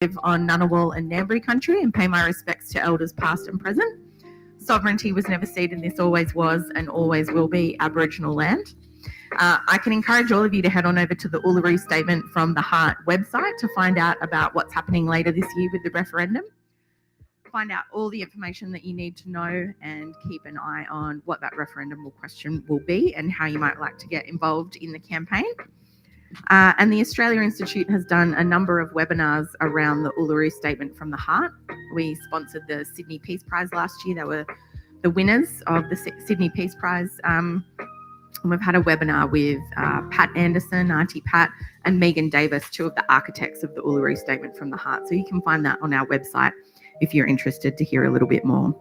live on Ngunnawal and Ngambri country and pay my respects to elders past and present. Sovereignty was never ceded, this always was and always will be Aboriginal land. I can encourage all of you to head on over to the Uluru Statement from the Heart website to find out about what's happening later this year with the referendum. Find out all the information that you need to know and keep an eye on what that referendum question will be and how you might like to get involved in the campaign. And the Australia Institute has done a number of webinars around the Uluru Statement from the Heart. We sponsored the Sydney Peace Prize last year. They were the winners of the Sydney Peace Prize. And we've had a webinar with Pat Anderson, Auntie Pat, and Megan Davis, two of the architects of the Uluru Statement from the Heart. So you can find that on our website if you're interested to hear a little bit more.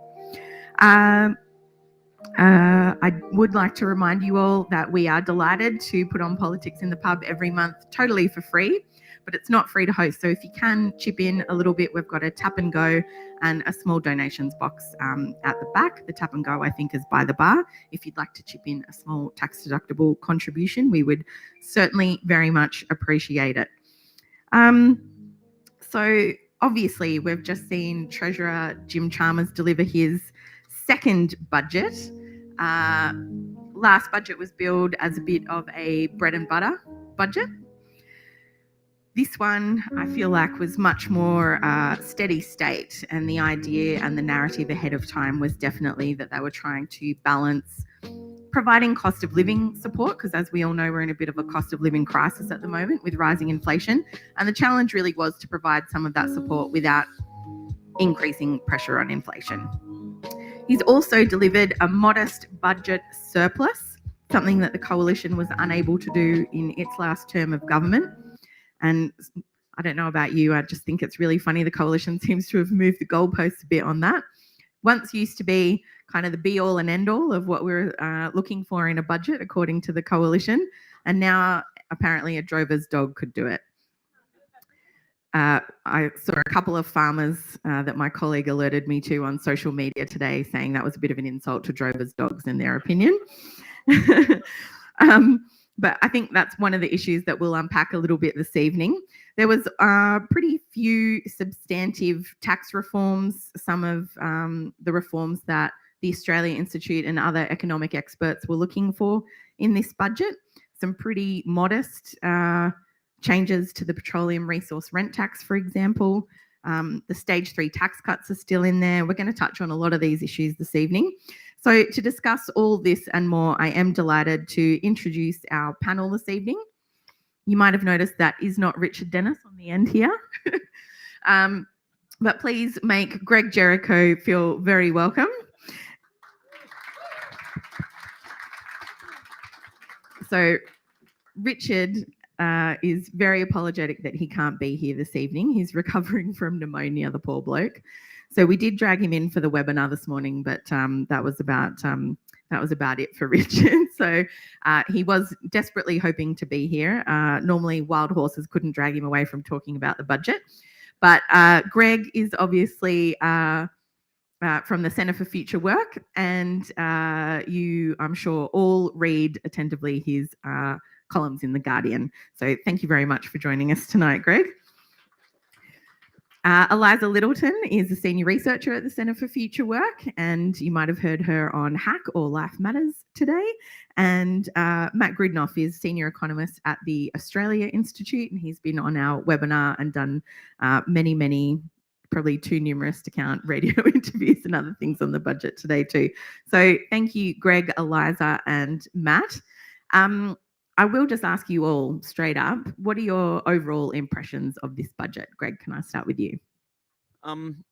I would like to remind you all that we are delighted to put on Politics in the Pub every month totally for free, but it's not free to host. So if you can chip in a little bit, we've got a tap and go and a small donations box at the back. The tap and go, I think, is by the bar. If you'd like to chip in a small tax deductible contribution, we would certainly very much appreciate it. So obviously we've just seen Treasurer Jim Chalmers deliver his second budget. Last budget was billed as a bit of a bread and butter budget. This one, I feel like, was much more steady state, and the idea and the narrative ahead of time was definitely that they were trying to balance providing cost of living support, because as we all know, we're in a bit of a cost of living crisis at the moment with rising inflation, and the challenge really was to provide some of that support without increasing pressure on inflation. He's also delivered a modest budget surplus, something that the Coalition was unable to do in its last term of government. And I don't know about you, I just think it's really funny the Coalition seems to have moved the goalposts a bit on that. Once used to be kind of the be-all and end-all of what we're looking for in a budget, according to the Coalition, and now apparently a drover's dog could do it. I saw a couple of farmers that my colleague alerted me to on social media today saying that was a bit of an insult to drovers' dogs in their opinion. But I think that's one of the issues that we'll unpack a little bit this evening. There was pretty few substantive tax reforms, some of the reforms that the Australia Institute and other economic experts were looking for in this budget. Some pretty modest changes to the petroleum resource rent tax, for example. The stage 3 tax cuts are still in there. We're going to touch on a lot of these issues this evening. So to discuss all this and more, I am delighted to introduce our panel this evening. You might have noticed that is not Richard Dennis on the end here. But please make Greg Jericho feel very welcome. So Richard is very apologetic that he can't be here this evening. He's recovering from pneumonia, the poor bloke. So we did drag him in for the webinar this morning, but that was about it for Richard. So he was desperately hoping to be here. Normally, wild horses couldn't drag him away from talking about the budget. But Greg is obviously from the Centre for Future Work, and you, I'm sure, all read attentively his columns in The Guardian. So thank you very much for joining us tonight, Greg. Eliza Littleton is a senior researcher at the Centre for Future Work, and you might have heard her on Hack or Life Matters today. And Matt Grudnoff is senior economist at the Australia Institute, and he's been on our webinar and done many, probably too numerous to count, radio interviews and other things on the budget today too. So thank you, Greg, Eliza and Matt. I will just ask you all straight up, what are your overall impressions of this budget? Greg, can I start with you?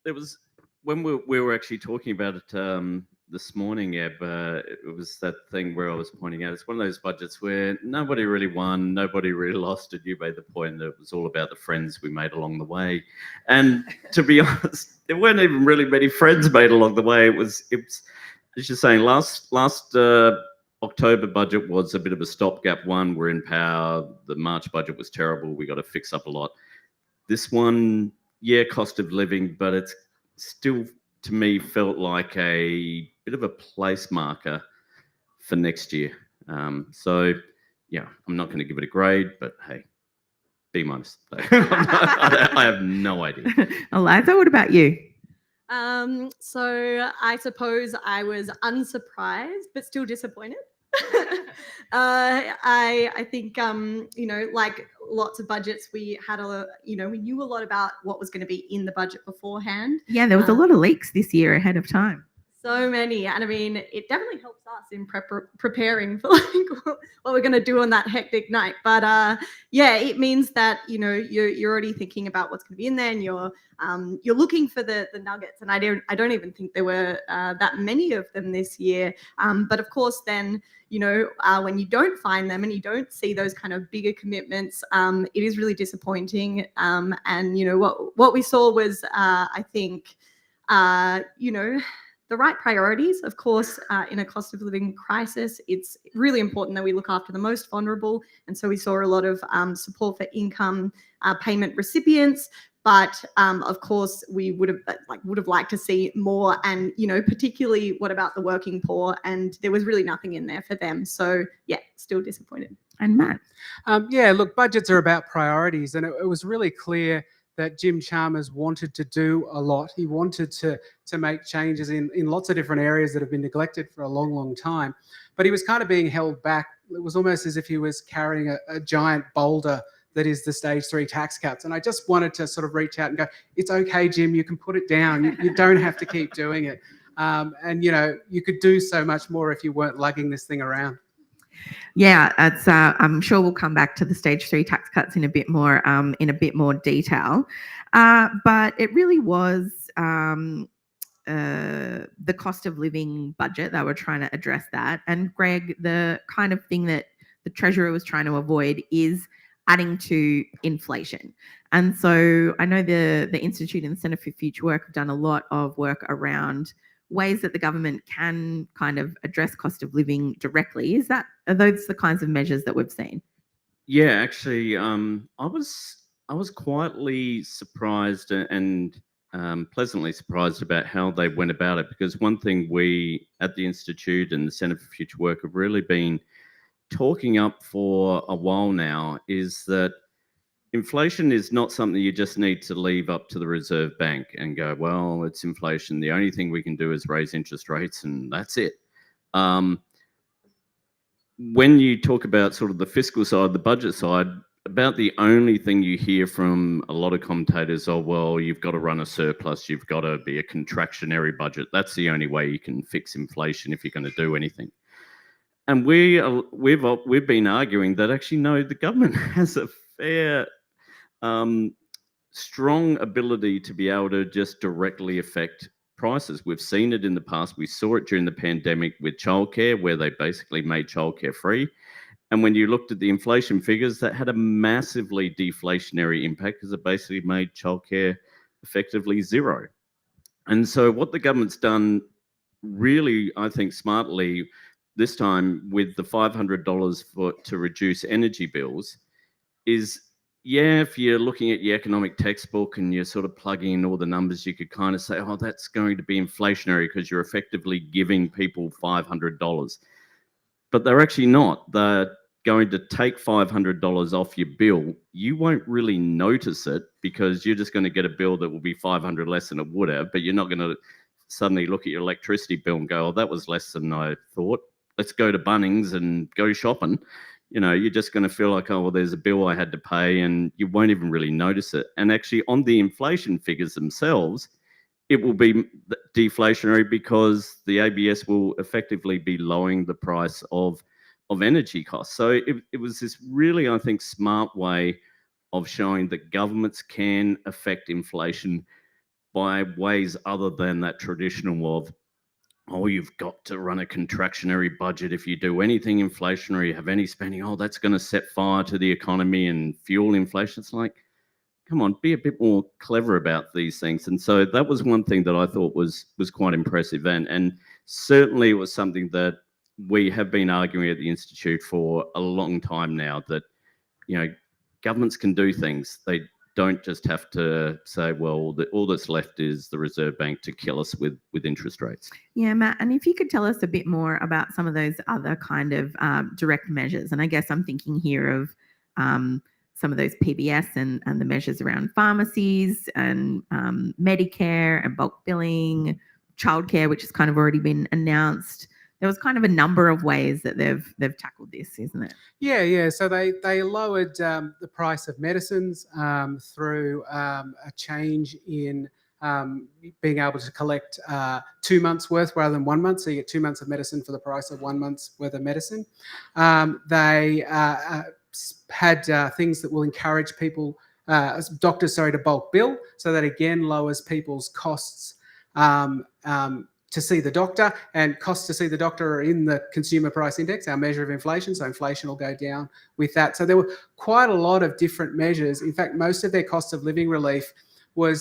It was when we were actually talking about it this morning, Eb, it was that thing where I was pointing out, it's one of those budgets where nobody really won, nobody really lost, and you made the point that it was all about the friends we made along the way. And to be honest, there weren't even really many friends made along the way. It was as you're saying, last October budget was a bit of a stopgap one. We're in power. The March budget was terrible. We got to fix up a lot. This one, yeah, cost of living, but it's still, to me, felt like a bit of a place marker for next year. So, yeah, I'm not going to give it a grade, but hey, B minus. I have no idea. Eliza, what about you? So I suppose I was unsurprised, but still disappointed. I think like lots of budgets, we had we knew a lot about what was going to be in the budget beforehand. Yeah, there was a lot of leaks this year ahead of time. So many, and I mean, it definitely helps us in preparing for like what we're going to do on that hectic night. But it means that you're already thinking about what's going to be in there, and you're looking for the nuggets. And I don't even think there were that many of them this year. But of course, then when you don't find them and you don't see those kind of bigger commitments, it is really disappointing. And what we saw was I think the right priorities. Of course, in a cost of living crisis, it's really important that we look after the most vulnerable. And so we saw a lot of support for income payment recipients. But of course, we would have liked to see more. And particularly, what about the working poor? And there was really nothing in there for them. So yeah, still disappointed. And Matt? Look, budgets are about priorities, and it was really clear that Jim Chalmers wanted to do a lot. He wanted to make changes in lots of different areas that have been neglected for a long, long time. But he was kind of being held back. It was almost as if he was carrying a giant boulder that is the stage 3 tax cuts. And I just wanted to sort of reach out and go, it's okay, Jim, you can put it down. You don't have to keep doing it. And you could do so much more if you weren't lugging this thing around. Yeah, it's. I'm sure we'll come back to the stage 3 tax cuts in a bit more detail, but it really was the cost of living budget that we're trying to address that. And Greg, the kind of thing that the Treasurer was trying to avoid is adding to inflation. And so I know the Institute and the Centre for Future Work have done a lot of work around ways that the government can kind of address cost of living directly. Are those the kinds of measures that we've seen? Yeah, actually, I was quietly surprised and pleasantly surprised about how they went about it, because one thing we at the Institute and the Centre for Future Work have really been talking up for a while now is that inflation is not something you just need to leave up to the Reserve Bank and go, well, it's inflation. The only thing we can do is raise interest rates and that's it. When you talk about sort of the fiscal side, the budget side, about the only thing you hear from a lot of commentators, well, you've got to run a surplus, you've got to be a contractionary budget. That's the only way you can fix inflation if you're going to do anything. And we've been arguing that actually, no, the government has a fair, strong ability to be able to just directly affect prices. We've seen it in the past. We saw it during the pandemic with childcare, where they basically made childcare free. And when you looked at the inflation figures, that had a massively deflationary impact because it basically made childcare effectively zero. And so what the government's done really, I think, smartly this time with the $500 to reduce energy bills is, yeah, if you're looking at your economic textbook and you're sort of plugging in all the numbers, you could kind of say, oh, that's going to be inflationary because you're effectively giving people $500. But they're actually not. They're going to take $500 off your bill. You won't really notice it because you're just going to get a bill that will be $500 less than it would have, but you're not going to suddenly look at your electricity bill and go, oh, that was less than I thought. Let's go to Bunnings and go shopping. You're just going to feel like, oh, well, there's a bill I had to pay, and you won't even really notice it. And actually on the inflation figures themselves, it will be deflationary because the ABS will effectively be lowering the price of energy costs. So it was this really, I think, smart way of showing that governments can affect inflation by ways other than that traditional of, oh, you've got to run a contractionary budget. If you do anything inflationary, have any spending, oh, that's going to set fire to the economy and fuel inflation. It's like, come on, be a bit more clever about these things. And so that was one thing that I thought was quite impressive. And certainly it was something that we have been arguing at the Institute for a long time now, that, governments can do things. They don't just have to say, well, all that's left is the Reserve Bank to kill us with interest rates. Yeah, Matt, and if you could tell us a bit more about some of those other kind of direct measures. And I guess I'm thinking here of some of those PBS and the measures around pharmacies and Medicare and bulk billing, childcare, which has kind of already been announced. There was kind of a number of ways that they've tackled this, isn't it? Yeah. So they lowered the price of medicines through a change in being able to collect 2 months worth rather than 1 month. So you get 2 months of medicine for the price of 1 month's worth of medicine. They had things that will encourage people, doctors, to bulk bill. So that again lowers people's costs to see the doctor, and costs to see the doctor are in the consumer price index, our measure of inflation. So inflation will go down with that. So there were quite a lot of different measures. In fact, most of their cost of living relief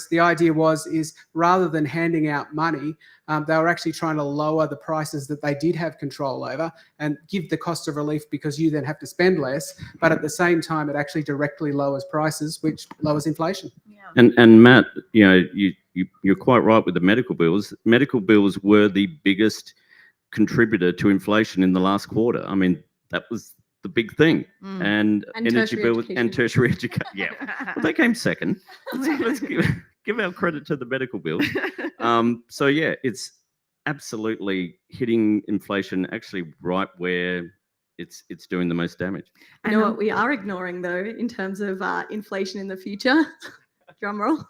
the idea is rather than handing out money, they were actually trying to lower the prices that they did have control over and give the cost of relief, because you then have to spend less, but at the same time it actually directly lowers prices, which lowers inflation. Yeah. And Matt, you're quite right with the medical bills. Medical bills were the biggest contributor to inflation in the last quarter. I mean, that was the big thing. And energy bills and tertiary education. Yeah, well, they came second. Let's give our credit to the medical bills. So yeah, it's absolutely hitting inflation actually right where it's doing the most damage. You know what we are ignoring though, in terms of inflation in the future? Drum roll.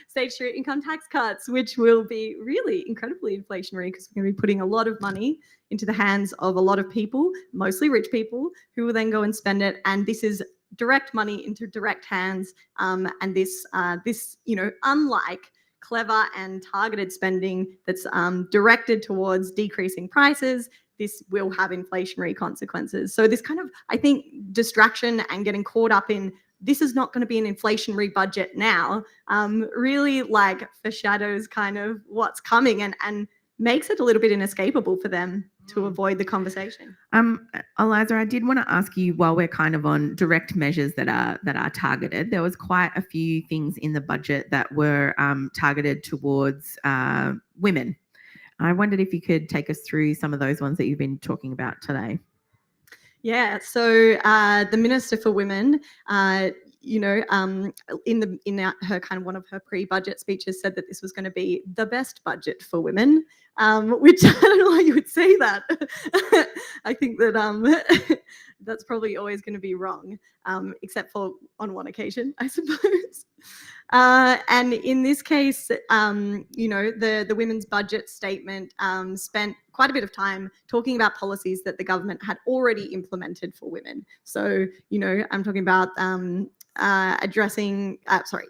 Stage 3 income tax cuts, which will be really incredibly inflationary, because we're going to be putting a lot of money into the hands of a lot of people, mostly rich people, who will then go and spend it. And this is direct money into direct hands. And this, unlike clever and targeted spending that's directed towards decreasing prices, this will have inflationary consequences. So this kind of, I think, distraction and getting caught up in this is not going to be an inflationary budget now, really foreshadows kind of what's coming and makes it a little bit inescapable for them to avoid the conversation. Eliza, I did want to ask you, while we're kind of on direct measures that are targeted, there was quite a few things in the budget that were targeted towards women. I wondered if you could take us through some of those ones that you've been talking about today. Yeah, so the Minister for Women, in her kind of one of her pre-budget speeches, said that this was going to be the best budget for women, which I don't know why you would say that. I think that that's probably always going to be wrong, except for on one occasion, I suppose. And in this case, the women's budget statement spent quite a bit of time talking about policies that the government had already implemented for women. So, I'm talking about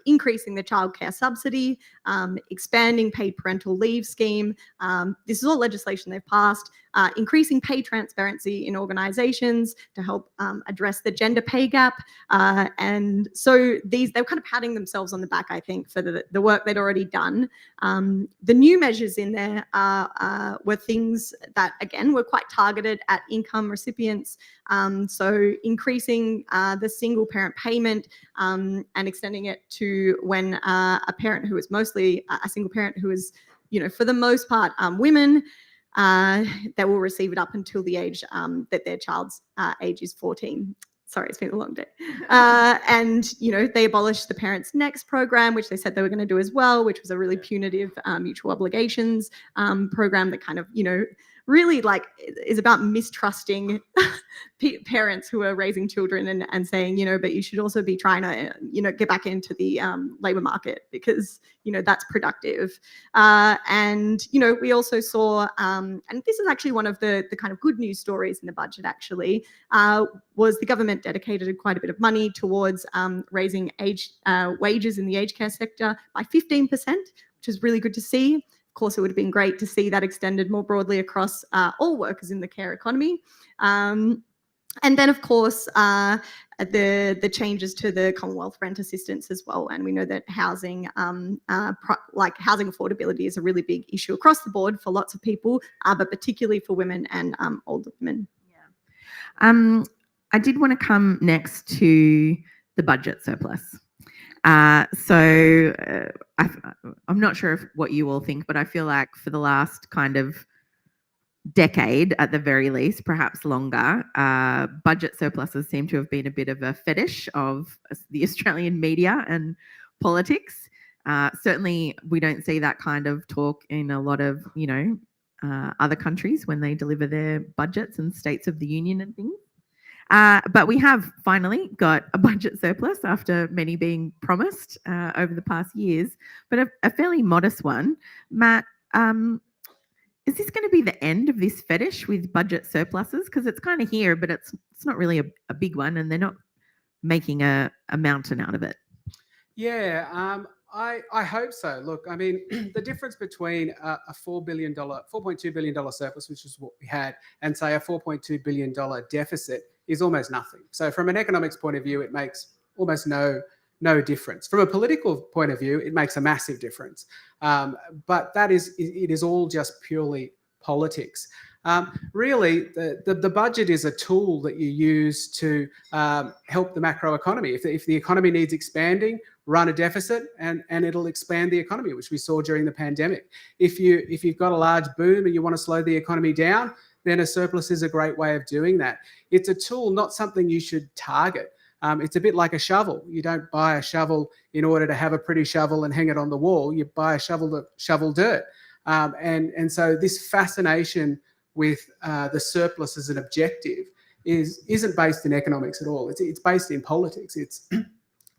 increasing the childcare subsidy, expanding paid parental leave scheme. This is all legislation they've passed. Increasing pay transparency in organisations to help address the gender pay gap. And so they're kind of patting themselves on the back, I think, for the work they'd already done. The new measures in there were things that, again, were quite targeted at income recipients. So increasing the single parent payment and extending it to when a parent who is mostly a single parent who is, for the most part, women, they will receive it up until the age that their child's age is 14. Sorry, it's been a long day. And, they abolished the Parents Next program, which they said they were going to do as well, which was a really punitive mutual obligations program that kind of, really is about mistrusting parents who are raising children and saying, but you should also be trying to, get back into the labor market because, that's productive. And, we also saw, and this is actually one of the kind of good news stories in the budget actually, was the government dedicated quite a bit of money towards raising wages in the aged care sector by 15%, which is really good to see. Of course, it would have been great to see that extended more broadly across all workers in the care economy. And then, of course, the changes to the Commonwealth rent assistance as well. And we know that housing affordability is a really big issue across the board for lots of people, but particularly for women and older women. Yeah. I did want to come next to the budget surplus. I'm not sure what you all think, but I feel like for the last kind of decade at the very least, perhaps longer, budget surpluses seem to have been a bit of a fetish of the Australian media and politics. Certainly, we don't see that kind of talk in a lot of, other countries when they deliver their budgets and states of the union and things. But we have finally got a budget surplus after many being promised over the past years, but a fairly modest one. Matt, is this going to be the end of this fetish with budget surpluses? Because it's kind of here, but it's not really a big one, and they're not making a mountain out of it. Yeah, I hope so. Look, I mean, the difference between a $4.2 billion surplus, which is what we had, and say a $4.2 billion deficit is almost nothing. So from an economics point of view, it makes almost no difference. From a political point of view, it makes a massive difference. But it is all just purely politics. Really, the budget is a tool that you use to help the macroeconomy. If the economy needs expanding, run a deficit and it'll expand the economy, which we saw during the pandemic. If you've got a large boom and you want to slow the economy down, then a surplus is a great way of doing that. It's a tool, not something you should target. It's a bit like a shovel. You don't buy a shovel in order to have a pretty shovel and hang it on the wall. You buy a shovel to shovel dirt. And so this fascination with the surplus as an objective isn't based in economics at all. It's based in politics. It's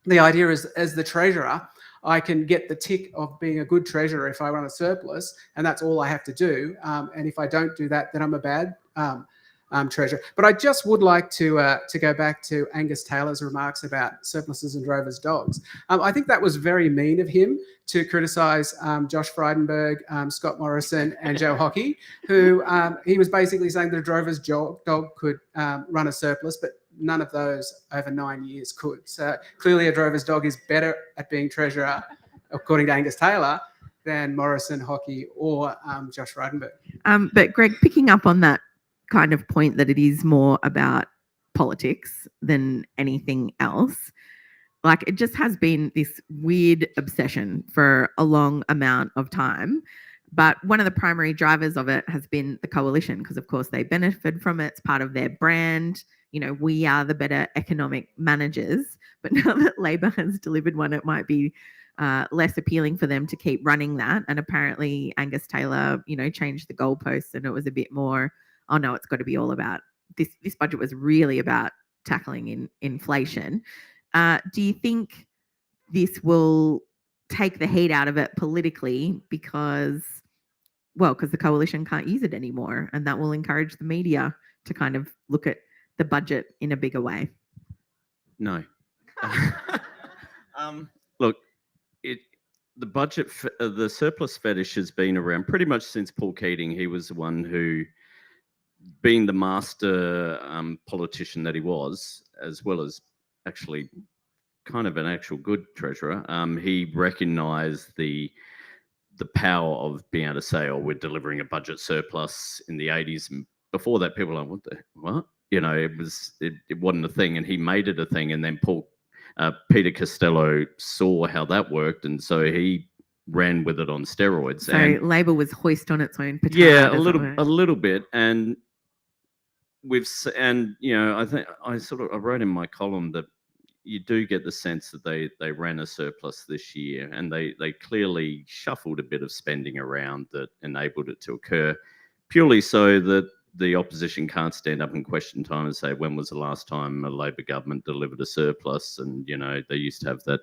the idea is, as the treasurer, I can get the tick of being a good treasurer if I run a surplus, and that's all I have to do. And if I don't do that, then I'm a bad treasurer. But I just would like to go back to Angus Taylor's remarks about surpluses and drovers' dogs. I think that was very mean of him to criticise Josh Frydenberg, Scott Morrison, and Joe Hockey, who he was basically saying that a drover's dog could run a surplus, but none of those over 9 years could. So clearly a drover's dog is better at being treasurer, according to Angus Taylor, than Morrison, Hockey, or Josh Frydenberg. But Greg, picking up on that kind of point that it is more about politics than anything else, like it just has been this weird obsession for a long amount of time. But one of the primary drivers of it has been the coalition, because of course they benefit from it. It's part of their brand. We are the better economic managers. But now that Labor has delivered one, it might be less appealing for them to keep running that. And apparently Angus Taylor, changed the goalposts, and it was a bit more, oh no, it's got to be all about this. This budget was really about tackling inflation. Do you think this will take the heat out of it politically because the coalition can't use it anymore, and that will encourage the media to kind of look at the budget in a bigger way? No. Look, the budget, the surplus fetish has been around pretty much since Paul Keating. He was the one who, being the master politician that he was, as well as actually kind of an actual good treasurer, he recognised the power of being able to say, oh, we're delivering a budget surplus in the 80s. And before that, people were like, what? It wasn't a thing, and he made it a thing. And then Peter Costello saw how that worked, and so he ran with it on steroids. So Labor was hoist on its own petard. Yeah, a little bit. And I think I wrote in my column that you do get the sense that they ran a surplus this year, and they clearly shuffled a bit of spending around that enabled it to occur, purely so that the opposition can't stand up in question time and say, when was the last time a Labor government delivered a surplus? And, they used to have that,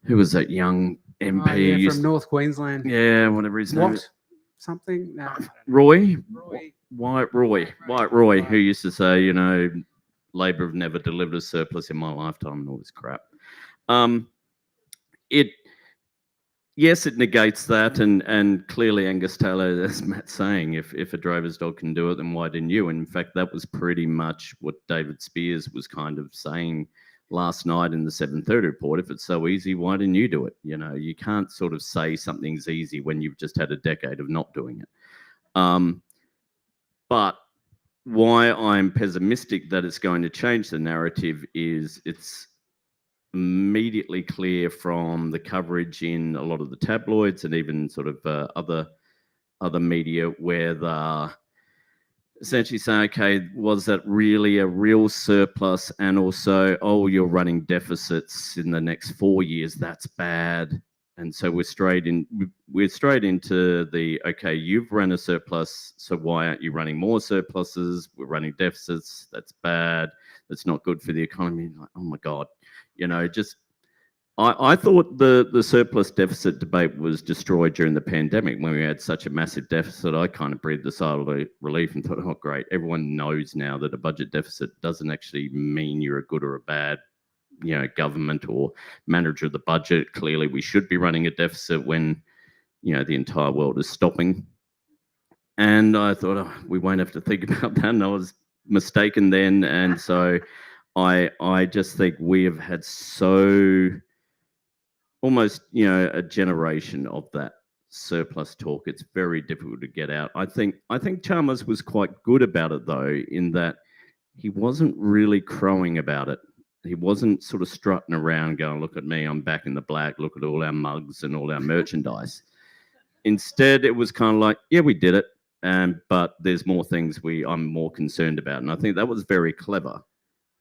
who was that young MP? From North Queensland. Yeah, whatever his name is. Something? No. Roy, who used to say, Labor have never delivered a surplus in my lifetime and all this crap. Yes, it negates that, and clearly Angus Taylor, as Matt's saying, if a drover's dog can do it, then why didn't you? And in fact, that was pretty much what David Spears was kind of saying last night in the 7:30 report. If it's so easy, why didn't you do it? You can't sort of say something's easy when you've just had a decade of not doing it. But why I'm pessimistic that it's going to change the narrative is it's immediately clear from the coverage in a lot of the tabloids and even sort of other media where essentially saying, okay, was that really a real surplus? And also, oh, you're running deficits in the next 4 years. That's bad. And so we're straight into the, okay, you've run a surplus, so why aren't you running more surpluses? We're running deficits. That's bad. That's not good for the economy. Like, oh my God, just I thought the surplus deficit debate was destroyed during the pandemic when we had such a massive deficit. I kind of breathed a sigh of relief and thought, oh, great. Everyone knows now that a budget deficit doesn't actually mean you're a good or a bad, government or manager of the budget. Clearly, we should be running a deficit when, the entire world is stopping. And I thought, oh, we won't have to think about that. And I was mistaken then. And so I just think we have had almost a generation of that surplus talk. It's very difficult to get out. I think Chalmers was quite good about it though, in that he wasn't really crowing about it. He wasn't sort of strutting around going, look at me, I'm back in the black, look at all our mugs and all our merchandise. Instead, it was kind of like, yeah, we did it, but there's more things I'm more concerned about. And I think that was very clever.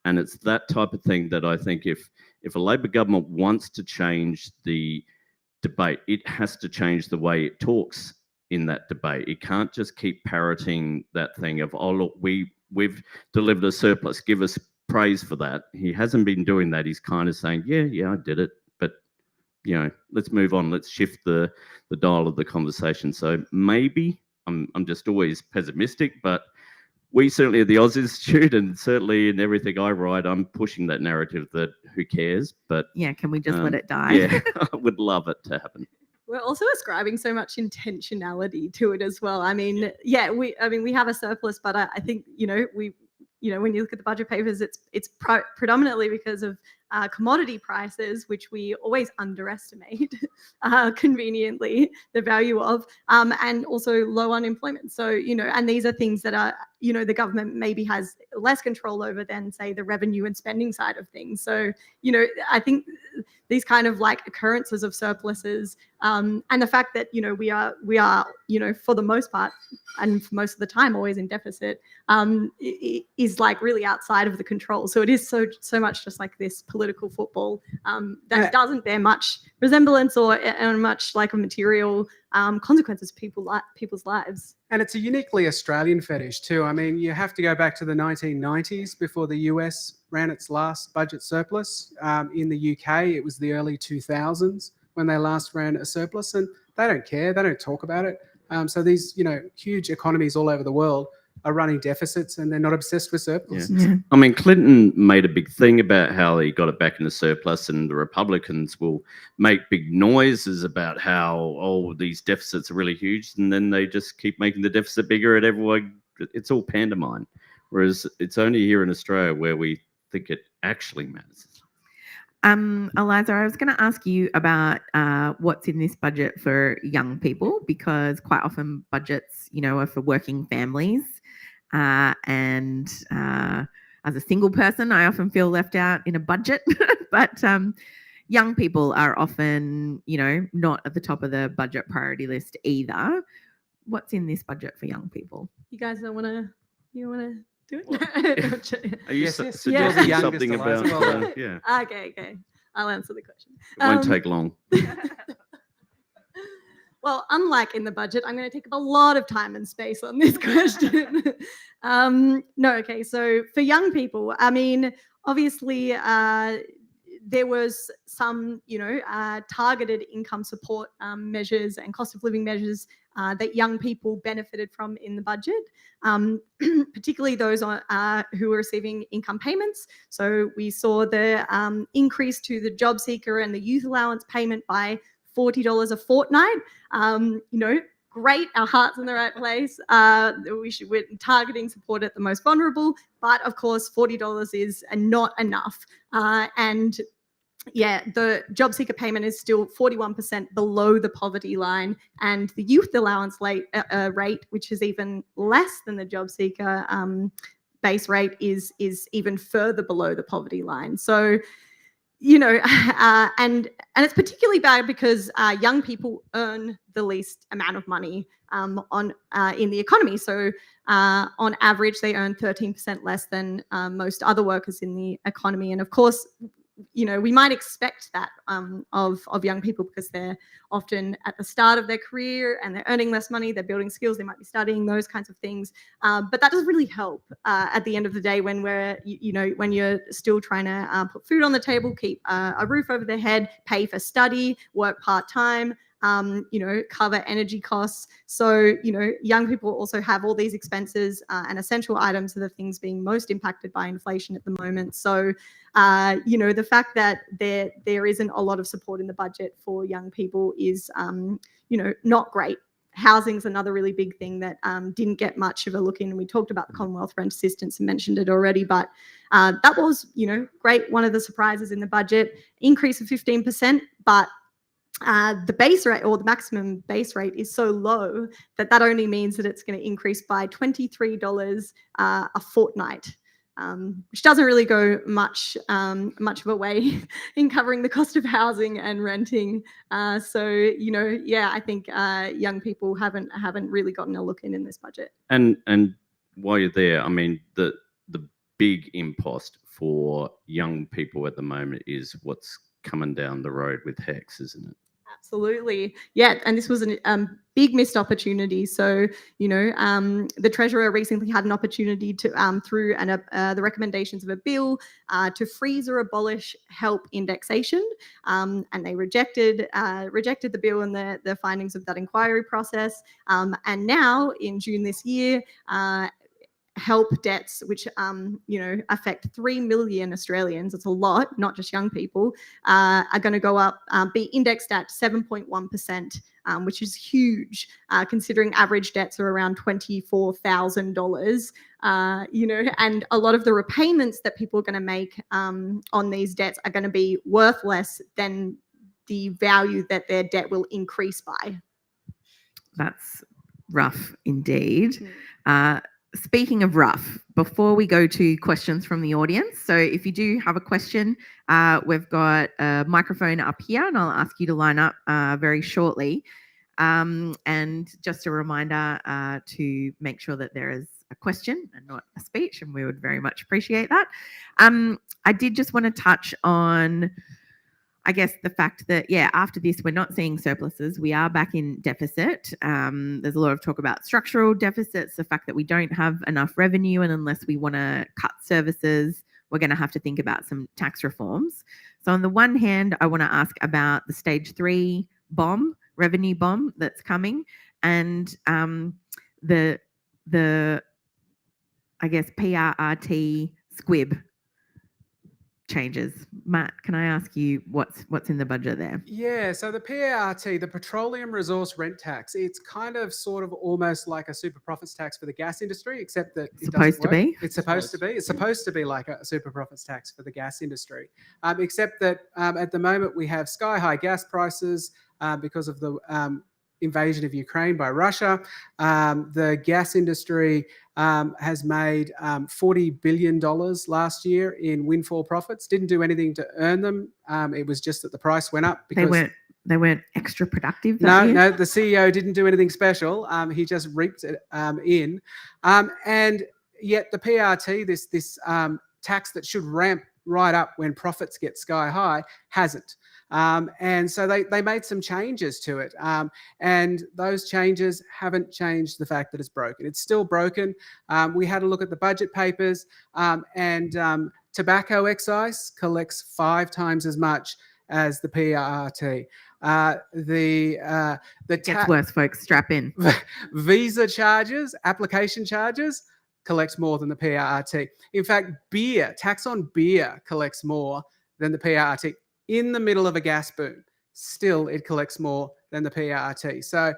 And it's that type of thing that I think if a Labor government wants to change the debate, it has to change the way it talks in that debate. It can't just keep parroting that thing of, oh, look, we've delivered a surplus, give us praise for that. He hasn't been doing that. He's kind of saying, yeah, I did it, but let's move on. Let's shift the dial of the conversation. So maybe I'm just always pessimistic, but we certainly at the Oz Institute, and certainly in everything I write, I'm pushing that narrative that who cares, but Yeah, can we just let it die? yeah, I would love it to happen. We're also ascribing so much intentionality to it as well. I mean, yeah, we have a surplus, but I think when you look at the budget papers, it's predominantly because of commodity prices, which we always underestimate conveniently the value of, and also low unemployment. So, and these are things that are, the government maybe has less control over than, say, the revenue and spending side of things. So, I think these kind of like occurrences of surpluses, and the fact that, we are, for the most part and for most of the time always in deficit, is like really outside of the control. So it is so much just like this political football that doesn't bear much resemblance or much like a material consequences to people's lives. And it's a uniquely Australian fetish too. I mean, you have to go back to the 1990s before the US ran its last budget surplus. In the UK, it was the early 2000s when they last ran a surplus, and they don't care. They don't talk about it. So these, huge economies all over the world are running deficits, and they're not obsessed with surplus. Yeah. I mean, Clinton made a big thing about how he got it back in the surplus, and the Republicans will make big noises about how, these deficits are really huge, and then they just keep making the deficit bigger, and everyone, it's all pantomime. Whereas it's only here in Australia where we think it actually matters. Eliza, I was going to ask you about what's in this budget for young people, because quite often budgets, are for working families. And as a single person, I often feel left out in a budget. But young people are often, not at the top of the budget priority list either. What's in this budget for young people? You guys don't want to do it? Are you Yes, suggesting you're the youngest, something Eliza. about? Well done. Yeah, Okay. I'll answer the question. it won't take long. Well, unlike in the budget, I'm going to take up a lot of time and space on this question. Okay. So for young people, I mean, obviously, there was some, targeted income support measures and cost of living measures that young people benefited from in the budget, particularly those who were receiving income payments. So we saw the increase to the job seeker and the youth allowance payment by $40 a fortnight. Great, our heart's in the right place. We're targeting support at the most vulnerable, but of course, $40 is not enough. And yeah, the job seeker payment is still 41% below the poverty line, and the youth allowance rate, which is even less than the job seeker base rate, is even further below the poverty line. So and it's particularly bad because young people earn the least amount of money in the economy. So on average, they earn 13% less than most other workers in the economy. And of course, we might expect that of young people because they're often at the start of their career and they're earning less money, they're building skills, they might be studying, those kinds of things. But that doesn't really help at the end of the day when when you're still trying to put food on the table, keep a roof over their head, pay for study, work part-time, cover energy costs. So, young people also have all these expenses and essential items are the things being most impacted by inflation at the moment. So, the fact that there isn't a lot of support in the budget for young people is, not great. Housing's another really big thing that didn't get much of a look in. We talked about the Commonwealth Rent Assistance and mentioned it already, but that was, great. One of the surprises in the budget, increase of 15%, but the base rate or the maximum base rate is so low that only means that it's going to increase by $23 a fortnight, which doesn't really go much of a way in covering the cost of housing and renting. I think young people haven't really gotten a look in this budget. And while you're there, I mean, the big impost for young people at the moment is what's coming down the road with HECS, isn't it? Absolutely. Yeah. And this was a big missed opportunity. So, the Treasurer recently had an opportunity to, through the recommendations of a bill, to freeze or abolish HELP indexation. And they rejected the bill and the findings of that inquiry process. And now in June this year, HELP debts, which affect 3 million Australians, it's a lot, not just young people, are going to go up, be indexed at 7.1%, which is huge, considering average debts are around $24,000. And a lot of the repayments that people are going to make on these debts are going to be worth less than the value that their debt will increase by. That's rough indeed. Speaking of rough, before we go to questions from the audience, so if you do have a question, we've got a microphone up here and I'll ask you to line up very shortly. And just a reminder to make sure that there is a question and not a speech, and we would very much appreciate that. I did just want to touch on, I guess, the fact that, after this, we're not seeing surpluses. We are back in deficit. There's a lot of talk about structural deficits, the fact that we don't have enough revenue, and unless we want to cut services, we're going to have to think about some tax reforms. So on the one hand, I want to ask about the stage 3 revenue bomb that's coming, and the I guess, PRRT squib changes. Matt, can I ask you what's in the budget there? Yeah, so the PRRT, the Petroleum Resource Rent Tax, it's kind of sort of almost like a super profits tax for the gas industry, except that It's supposed to be like a super profits tax for the gas industry, except that at the moment we have sky high gas prices because of the invasion of Ukraine by Russia. The gas industry has made $40 billion last year in windfall profits. Didn't do anything to earn them. It was just that the price went up. Because they weren't extra productive. No, the CEO didn't do anything special. He just reaped it in. And yet the PRT, this tax that should ramp right up when profits get sky high, hasn't. And so they made some changes to it. And those changes haven't changed the fact that it's broken. It's still broken. We had a look at the budget papers, and tobacco excise collects 5 times as much as the PRRT. It gets worse, folks. Strap in. Visa charges, application charges, collects more than the PRRT. In fact, tax on beer collects more than the PRRT. In the middle of a gas boom, still it collects more than the PRRT. So,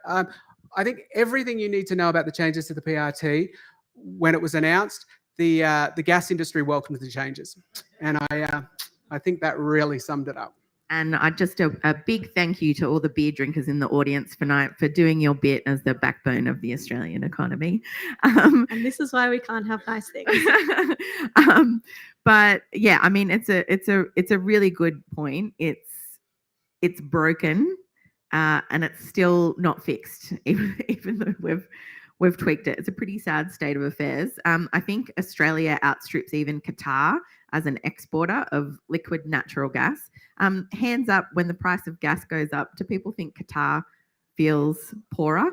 I think everything you need to know about the changes to the PRRT, when it was announced, the gas industry welcomed the changes. And I think that really summed it up. And just a big thank you to all the beer drinkers in the audience tonight for doing your bit as the backbone of the Australian economy. And this is why we can't have nice things. But yeah, I mean, it's a really good point. It's broken, and it's still not fixed, even though we've tweaked it. It's a pretty sad state of affairs. I think Australia outstrips even Qatar as an exporter of liquid natural gas. Hands up when the price of gas goes up. Do people think Qatar feels poorer?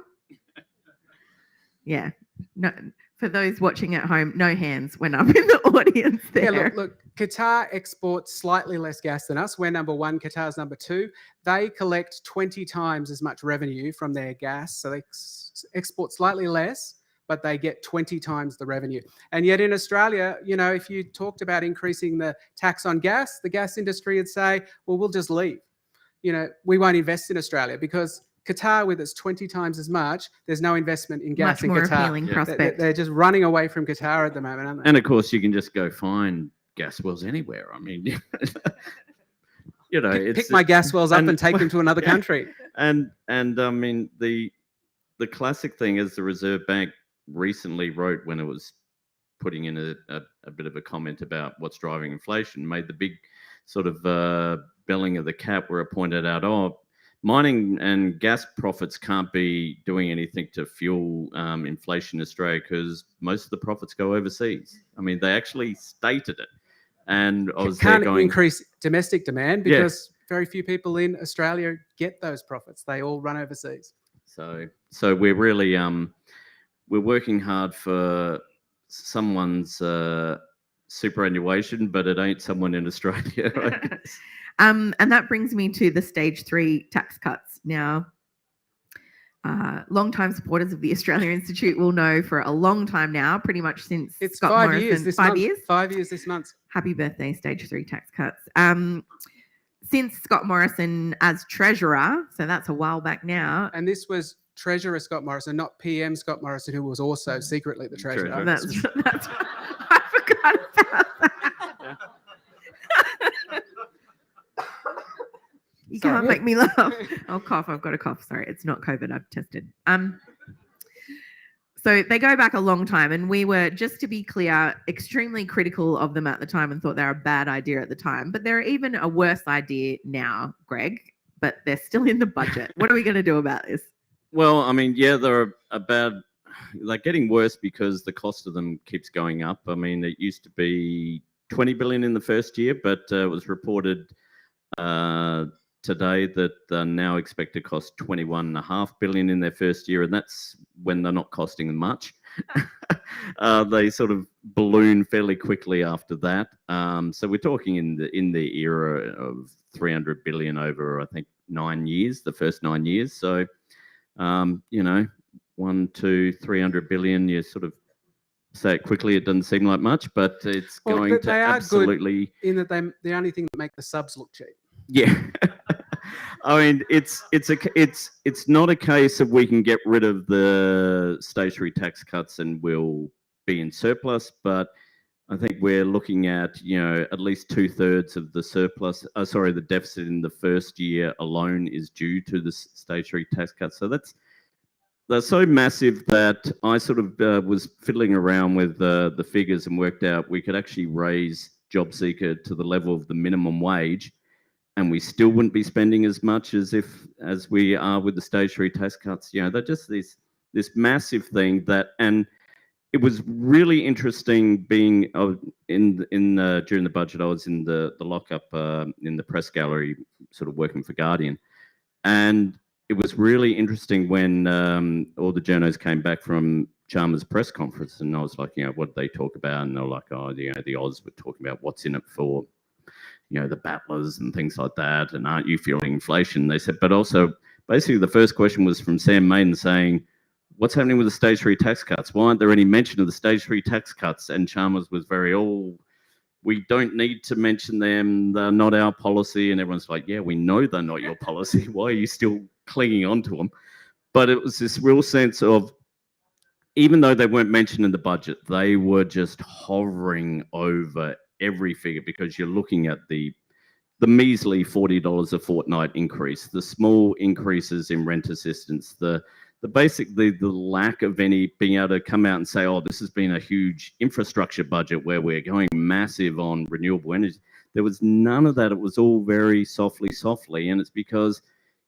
Yeah. No. For those watching at home, no hands went up in the audience there. Yeah, look, Qatar exports slightly less gas than us. We're number one, Qatar's number two. They collect 20 times as much revenue from their gas. So they export slightly less, but they get 20 times the revenue. And yet in Australia, you know, if you talked about increasing the tax on gas, the gas industry would say, well, we'll just leave. You know, we won't invest in Australia because Qatar, with its 20 times as much, there's no investment in gas in Qatar. Much more appealing prospect. They're just running away from Qatar at the moment, aren't they? And of course, you can just go find gas wells anywhere. I mean, you know, pick my gas wells up and take them to another country. And I mean, the classic thing is the Reserve Bank recently wrote when it was putting in a bit of a comment about what's driving inflation, made the big sort of belling of the cap where it pointed out, mining and gas profits can't be doing anything to fuel inflation in Australia because most of the profits go overseas. I mean, they actually stated it. And I was can't there going, increase domestic demand because very few people in Australia get those profits. They all run overseas. So we're really we're working hard for someone's superannuation, but it ain't someone in Australia. Right? And that brings me to the stage 3 tax cuts. Now, long-time supporters of the Australia Institute will know for a long time now, pretty much since it's Scott 5 Morrison, years this 5 month. years? 5 years this month. Happy birthday, stage 3 tax cuts. Since Scott Morrison as Treasurer, so that's a while back now. And this was Treasurer Scott Morrison, not PM Scott Morrison, who was also secretly the Treasurer. That's I forgot about that. You can't make me laugh. I'll cough. I've got a cough. Sorry, it's not COVID. I've tested. So they go back a long time, and we were, just to be clear, extremely critical of them at the time and thought they were a bad idea at the time. But they're even a worse idea now, Greg. But they're still in the budget. What are we going to do about this? Well, I mean, yeah, they're they're getting worse because the cost of them keeps going up. I mean, it used to be 20 billion in the first year, but it was reported today that they're now expected to cost 21.5 billion in their first year, and that's when they're not costing them much. They sort of balloon fairly quickly after that. So we're talking in the era of 300 billion over, I think, 9 years, the first 9 years. So, you know, 300 billion, you sort of say it quickly, it doesn't seem like much, but it's going to absolutely. In that they're the only thing that make the subs look cheap. Yeah. I mean, it's not a case of we can get rid of the stage 3 tax cuts and we'll be in surplus, but I think we're looking at, you know, at least 2/3 of the surplus, the deficit in the first year alone is due to the stage 3 tax cuts. So they're so massive that I sort of was fiddling around with the figures and worked out we could actually raise JobSeeker to the level of the minimum wage, and we still wouldn't be spending as much as we are with the stage 3 tax cuts. You know, they're just this massive thing and it was really interesting being during the budget. I was in the lockup in the press gallery, sort of working for Guardian, and it was really interesting when all the journos came back from Chalmers' press conference, and I was like, you know, what did they talk about? And they were like, oh, you know, the Oz were talking about what's in it for, you know, the battlers and things like that, and aren't you feeling inflation? They said, but also basically the first question was from Sam Maiden saying, what's happening with the stage 3 tax cuts? Why aren't there any mention of the stage 3 tax cuts? And Chalmers was we don't need to mention them. They're not our policy. And everyone's like, yeah, we know they're not your policy. Why are you still clinging on to them? But it was this real sense of, even though they weren't mentioned in the budget, they were just hovering over every figure because you're looking at the the measly $40 a fortnight increase, the small increases in rent assistance, the lack of any being able to come out and say, oh, this has been a huge infrastructure budget where we're going massive on renewable energy. There was none of that. It was all very softly. And it's because,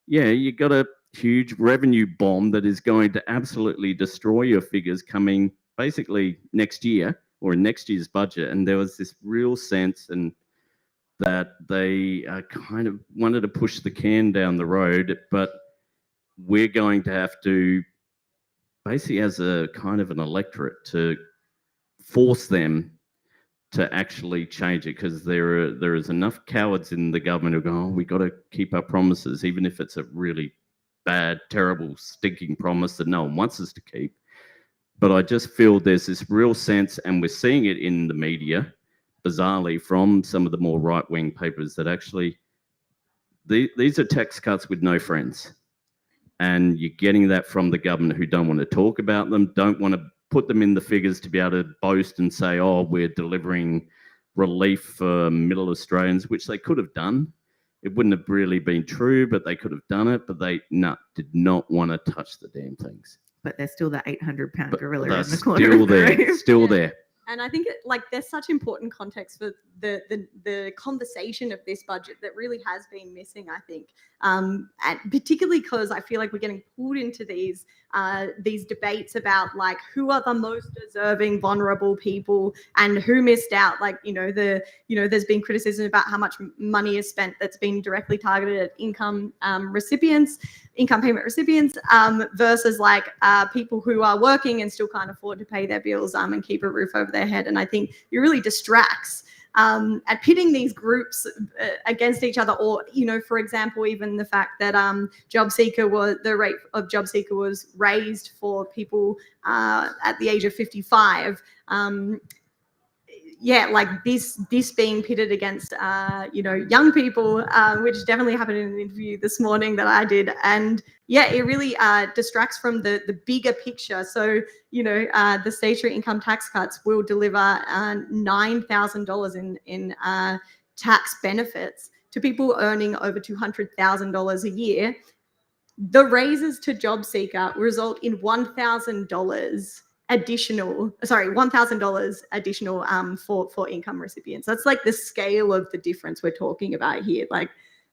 yeah, you got a huge revenue bomb that is going to absolutely destroy your figures coming basically next year or in next year's budget. And there was this real sense and that they kind of wanted to push the can down the road, but we're going to have to basically as a kind of an electorate to force them to actually change it, because there is enough cowards in the government who go, oh, we got to keep our promises, even if it's a really bad, terrible, stinking promise that no one wants us to keep. But I just feel there's this real sense, and we're seeing it in the media, bizarrely, from some of the more right-wing papers, that actually these are tax cuts with no friends. And you're getting that from the government, who don't want to talk about them, don't want to put them in the figures to be able to boast and say, oh, we're delivering relief for middle Australians, which they could have done. It wouldn't have really been true, but they could have done it. But they did not want to touch the damn things. But there's still that 800-pound But gorilla they're in the corner. still of the there, room. still Yeah. there. And I think there's such important context for the conversation of this budget that really has been missing, I think, and particularly because I feel like we're getting pulled into these debates about like who are the most deserving vulnerable people and who missed out. Like there's been criticism about how much money is spent that's been directly targeted at income payment recipients versus like people who are working and still can't afford to pay their bills and keep a roof over their head. And I think it really distracts at pitting these groups against each other, or for example, even the fact that the rate of job seeker was raised for people at the age of 55. Like this being pitted against young people, which definitely happened in an interview this morning that I did, and it really distracts from the bigger picture. So the statutory income tax cuts will deliver $9,000 in tax benefits to people earning over $200,000 a year. The raises to job seeker result in $1,000 additional for income recipients. That's like the scale of the difference we're talking about here. Like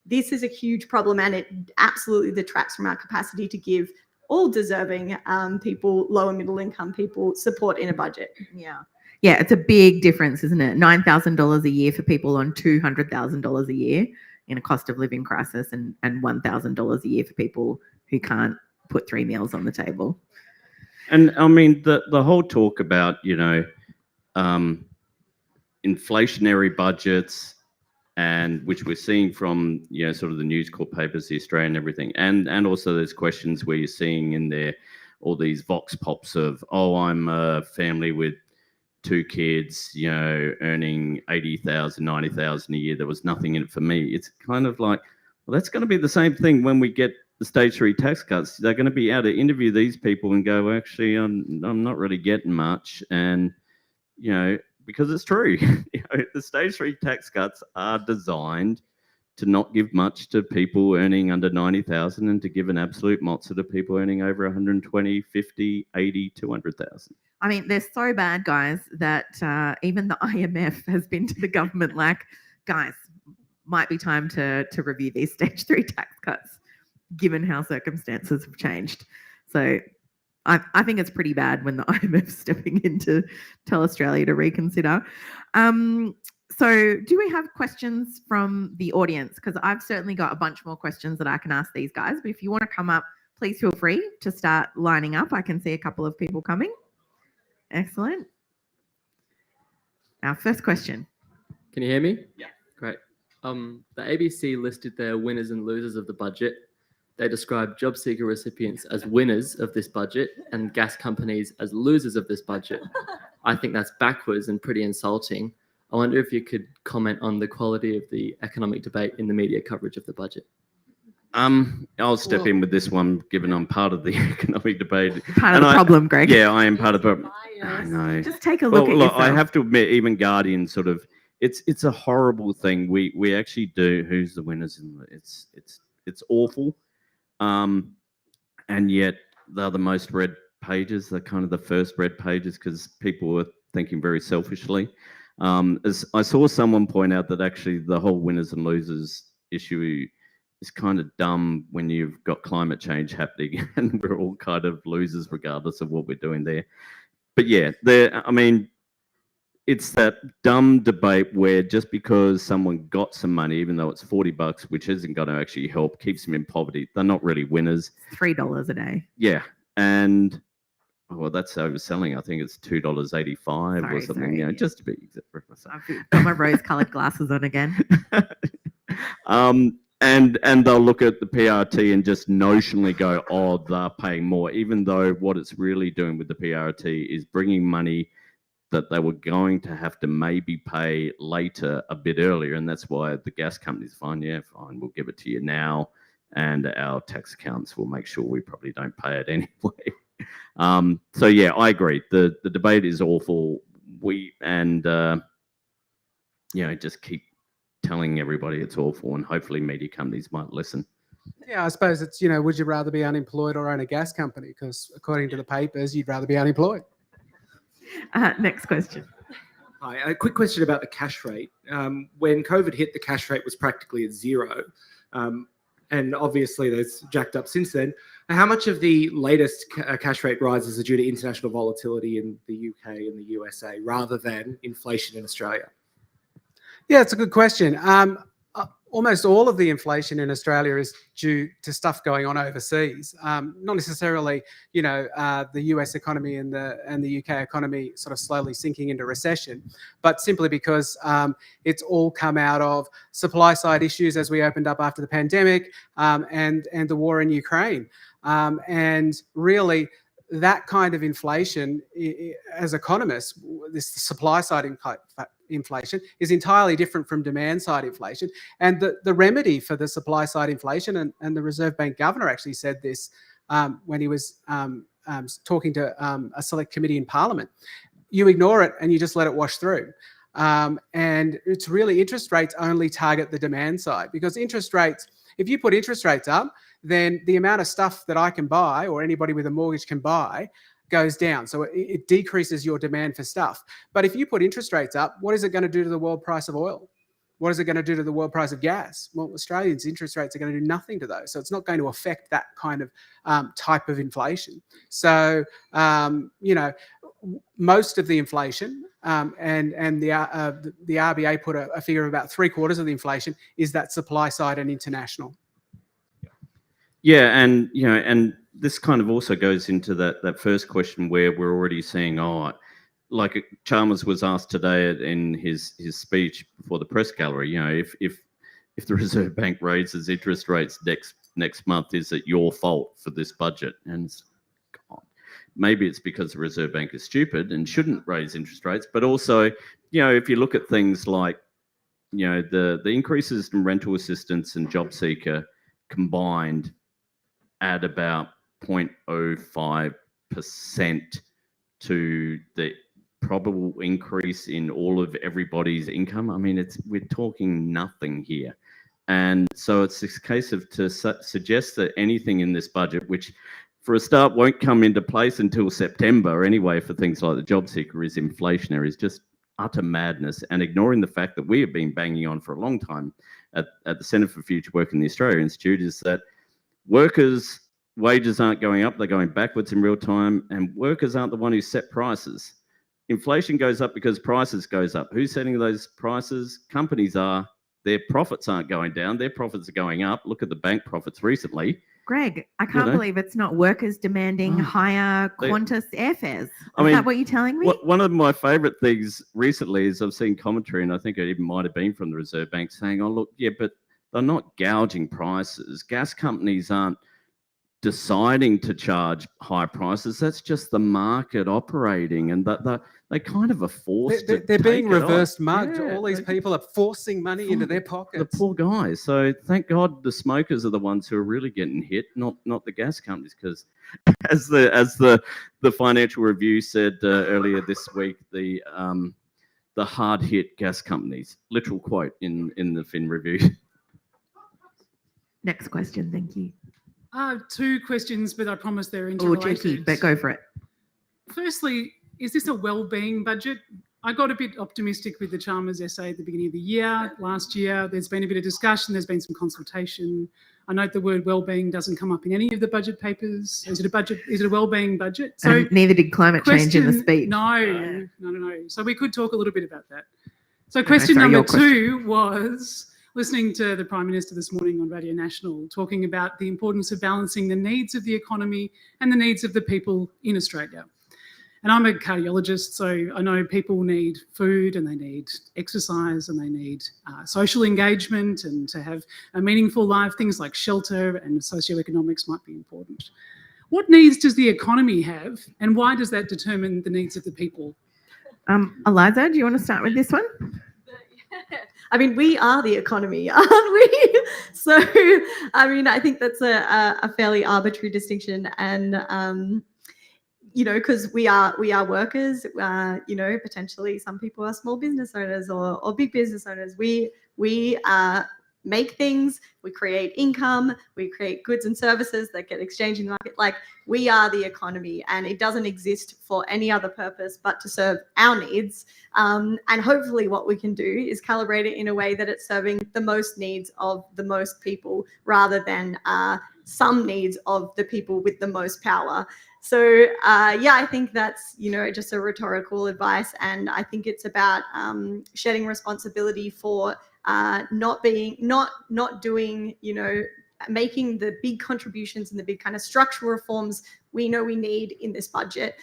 this is a huge problem, and it absolutely detracts from our capacity to give all deserving people, lower middle income people, support in a budget. Yeah, it's a big difference, isn't it? $9,000 a year for people on $200,000 a year in a cost of living crisis, and $1,000 a year for people who can't put 3 meals on the table. And I mean, the whole talk about, inflationary budgets, and which we're seeing from, sort of the News Corp papers, the Australian and everything. And also there's questions where you're seeing in there all these vox pops of, oh, I'm a family with 2 kids, earning 80,000, 90,000 a year. There was nothing in it for me. It's kind of like, well, that's going to be the same thing when we get the statutory tax cuts. They're going to be able to interview these people and go, actually, I'm not really getting much. And, because it's true, the statutory tax cuts are designed to not give much to people earning under 90,000 and to give an absolute mozza to people earning over 120, 50, 80, 200,000. I mean, they're so bad, guys, that even the IMF has been to the government like, guys, might be time to review these stage 3 tax cuts, given how circumstances have changed. So I think it's pretty bad when the IMF's stepping in to tell Australia to reconsider. So do we have questions from the audience? Because I've certainly got a bunch more questions that I can ask these guys. But if you want to come up, please feel free to start lining up. I can see a couple of people coming. Excellent. Our first question. Can you hear me? Yeah. Great. The ABC listed their winners and losers of the budget. They described job seeker recipients as winners of this budget and gas companies as losers of this budget. I think that's backwards and pretty insulting. I wonder if you could comment on the quality of the economic debate in the media coverage of the budget. I'll step in with this one, given I'm part of the economic debate. Part of the problem, Greg. Yeah, I am part of the problem. I know. Just take a look at yourself. I have to admit, even Guardian sort of, it's a horrible thing. We actually do. Who's the winners? It's awful. And yet they're the most read pages. They're kind of the first read pages because people were thinking very selfishly. As I saw someone point out that actually the whole winners and losers issue is kind of dumb when you've got climate change happening and we're all kind of losers regardless of what we're doing there. But yeah, it's that dumb debate where just because someone got some money, even though it's $40, which isn't going to actually help, keeps them in poverty, they're not really winners. $3 a day. Yeah. And well, that's overselling. I think it's $2.85 or something. Sorry. Just to be exact. I've got my rose-coloured glasses on again. And they'll look at the PRT and just notionally go, oh, they're paying more, even though what it's really doing with the PRT is bringing money that they were going to have to maybe pay later a bit earlier. And that's why the gas companies fine, we'll give it to you now. And our tax accountants will make sure we probably don't pay it anyway. So yeah, I agree. The debate is awful. Just keep telling everybody it's awful, and hopefully media companies might listen. Yeah, I suppose it's, would you rather be unemployed or own a gas company? Because according to the papers, you'd rather be unemployed. Next question. Hi, a quick question about the cash rate. When COVID hit, the cash rate was practically at zero. And obviously that's jacked up since then. How much of the latest cash rate rises are due to international volatility in the UK and the USA rather than inflation in Australia? Yeah, it's a good question. Almost all of the inflation in Australia is due to stuff going on overseas. Not necessarily, the US economy and the UK economy sort of slowly sinking into recession, but simply because it's all come out of supply side issues as we opened up after the pandemic and the war in Ukraine. And really, that kind of inflation, as economists, this supply side inflation is entirely different from demand side inflation. And the remedy for the supply side inflation, and the Reserve Bank governor actually said this when he was talking to a select committee in Parliament, you ignore it and you just let it wash through. And it's really, interest rates only target the demand side, because interest rates, if you put interest rates up, then the amount of stuff that I can buy or anybody with a mortgage can buy goes down. So it decreases your demand for stuff. But if you put interest rates up, what is it going to do to the world price of oil? What is it going to do to the world price of gas? Well, Australians' interest rates are going to do nothing to those. So it's not going to affect that kind of type of inflation. So, most of the inflation, and the RBA put a figure of about 3/4 of the inflation is that supply side and international. Yeah, and this kind of also goes into that first question where we're already saying, like Chalmers was asked today in his speech before the press gallery, if the Reserve Bank raises interest rates next month, is it your fault for this budget? And God, maybe it's because the Reserve Bank is stupid and shouldn't raise interest rates, but also, if you look at things like, the increases in rental assistance and job seeker combined add about 0.05% to the probable increase in all of everybody's income. I mean, we're talking nothing here. And so it's this case of to suggest that anything in this budget, which for a start won't come into place until September anyway for things like the job seeker, is inflationary, is just utter madness, and ignoring the fact that we have been banging on for a long time at the Centre for Future Work in the Australia Institute, is that workers' wages aren't going up, they're going backwards in real time, and workers aren't the one who set prices. Inflation goes up because prices goes up. Who's setting those prices? Companies are. Their profits aren't going down, their profits are going up. Look at the bank profits recently. Greg, I can't believe it's not workers demanding higher Qantas airfares. Is that what you're telling me? One of my favourite things recently is I've seen commentary, and I think it even might have been from the Reserve Bank, saying, but they're not gouging prices. Gas companies aren't deciding to charge high prices. That's just the market operating, and they kind of are forced to. They're being reverse mugged. Yeah, all these people are forcing money into their pockets. The poor guys. So thank God the smokers are the ones who are really getting hit, not the gas companies. Because as the Financial Review said earlier this week, the the hard hit gas companies. Literal quote in the Fin review. Next question, thank you. Two questions, but I promise they're Oh, interrelated. cheeky, but go for it. Firstly, is this a well-being budget? I got a bit optimistic with the Chalmers essay at the beginning of the year. Last year, there's been a bit of discussion, there's been some consultation. I note the word well-being doesn't come up in any of the budget papers. Is it a well-being budget? So And neither did climate change in the speech. No. So we could talk a little bit about that. So question sorry, number your question. 2 was listening to the Prime Minister this morning on Radio National talking about the importance of balancing the needs of the economy and the needs of the people in Australia. And I'm a cardiologist, so I know people need food and they need exercise and they need social engagement and to have a meaningful life. Things like shelter and socioeconomics might be important. What needs does the economy have, and why does that determine the needs of the people? Eliza, do you want to start with this one? I mean, we are the economy, aren't we? So, I mean, I think that's a fairly arbitrary distinction, and you know, because we are workers. You know, potentially some people are small business owners or big business owners. We make things, we create income, we create goods and services that get exchanged in the market. Like, we are the economy, and it doesn't exist for any other purpose but to serve our needs. And hopefully what we can do is calibrate it in a way that it's serving the most needs of the most people rather than some needs of the people with the most power. So yeah, I think that's, you know, just a rhetorical advice. And I think it's about shedding responsibility for not doing, you know, making the big contributions and the big kind of structural reforms we know we need in this budget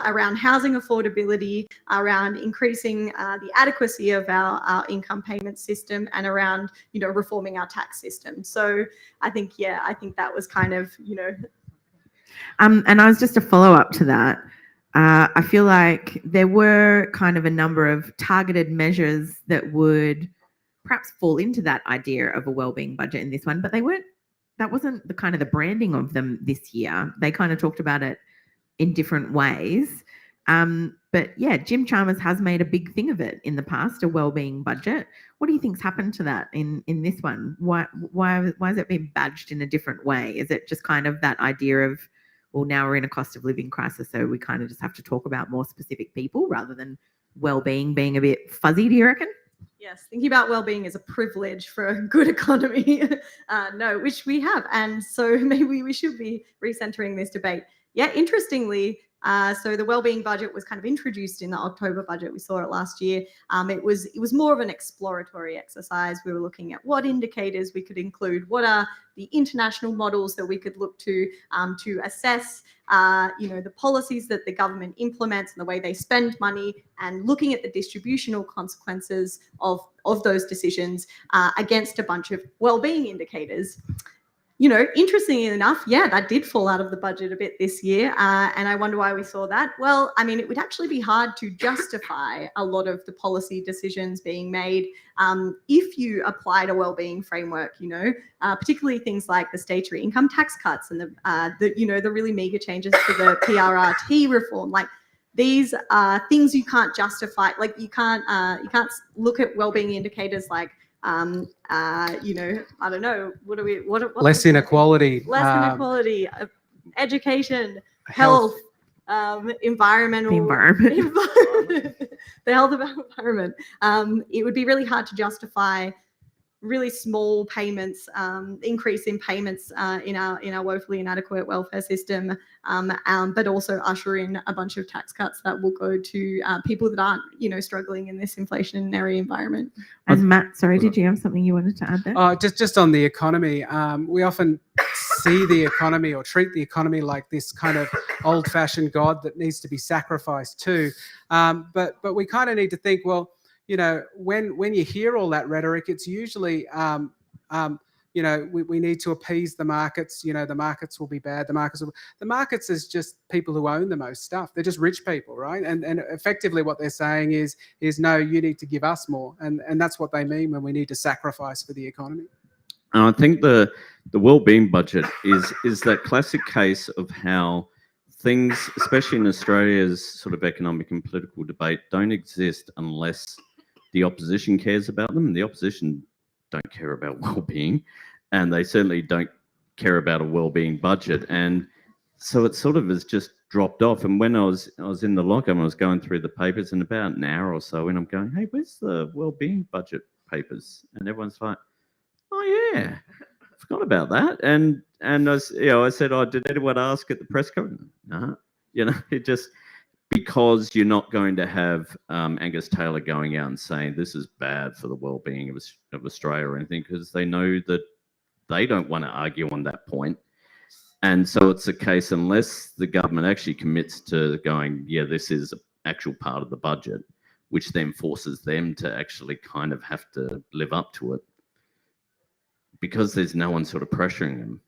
around housing affordability, around increasing the adequacy of our income payment system, and around, you know, reforming our tax system. So I think, yeah, I think that was kind of, you know. And I was just a follow-up to that. I feel like there were kind of a number of targeted measures that would perhaps fall into that idea of a wellbeing budget in this one, but that wasn't the kind of the branding of them this year. They kind of talked about it in different ways. But yeah, Jim Chalmers has made a big thing of it in the past, a wellbeing budget. What do you think's happened to that in this one? Why has it been badged in a different way? Is it just kind of that idea of, well, now we're in a cost of living crisis, so we kind of just have to talk about more specific people rather than well-being being a bit fuzzy, do you reckon? Yes, thinking about well-being is a privilege for a good economy. No, which we have. And so maybe we should be recentering this debate. Yeah, interestingly, so the wellbeing budget was kind of introduced in the October budget. We saw it last year. It was more of an exploratory exercise. We were looking at what indicators we could include, what are the international models that we could look to assess, you know, the policies that the government implements and the way they spend money, and looking at the distributional consequences of those decisions against a bunch of wellbeing indicators. You know, interestingly enough, yeah, that did fall out of the budget a bit this year. And I wonder why we saw that. Well, I mean, it would actually be hard to justify a lot of the policy decisions being made if you applied a wellbeing framework, you know, particularly things like the statutory income tax cuts and the you know, the really meager changes to the PRRT reform. Like, these are things you can't justify. Like, you can't look at wellbeing indicators like, you know, I don't know, what Less inequality. Education, health, environmental, The environment. the health of our environment. It would be really hard to justify really small payments, increase in payments in our woefully inadequate welfare system, but also usher in a bunch of tax cuts that will go to people that aren't, you know, struggling in this inflationary environment. And Matt, sorry, did you have something you wanted to add there? Just on the economy, we often see the economy or treat the economy like this kind of old-fashioned god that needs to be sacrificed to. But we kind of need to think, well, you know, when you hear all that rhetoric, it's usually, you know, we need to appease the markets. You know, the markets will be bad. The markets is just people who own the most stuff. They're just rich people, right? And effectively what they're saying is no, you need to give us more. And that's what they mean when we need to sacrifice for the economy. And I think the wellbeing budget is that classic case of how things, especially in Australia's sort of economic and political debate, don't exist unless the opposition cares about them, and the opposition don't care about well-being, and they certainly don't care about a well-being budget. And so it sort of has just dropped off. And when I was in the lockup, I was going through the papers, and about an hour or so, and I'm going, hey, where's the well-being budget papers? And everyone's like, oh yeah, forgot about that. And I said, oh, did anyone ask at the press conference? No, it just, because you're not going to have Angus Taylor going out and saying this is bad for the well-being of Australia or anything, because they know that they don't want to argue on that point. And so it's a case, unless the government actually commits to going, yeah, this is an actual part of the budget, which then forces them to actually kind of have to live up to it, because there's no one sort of pressuring them.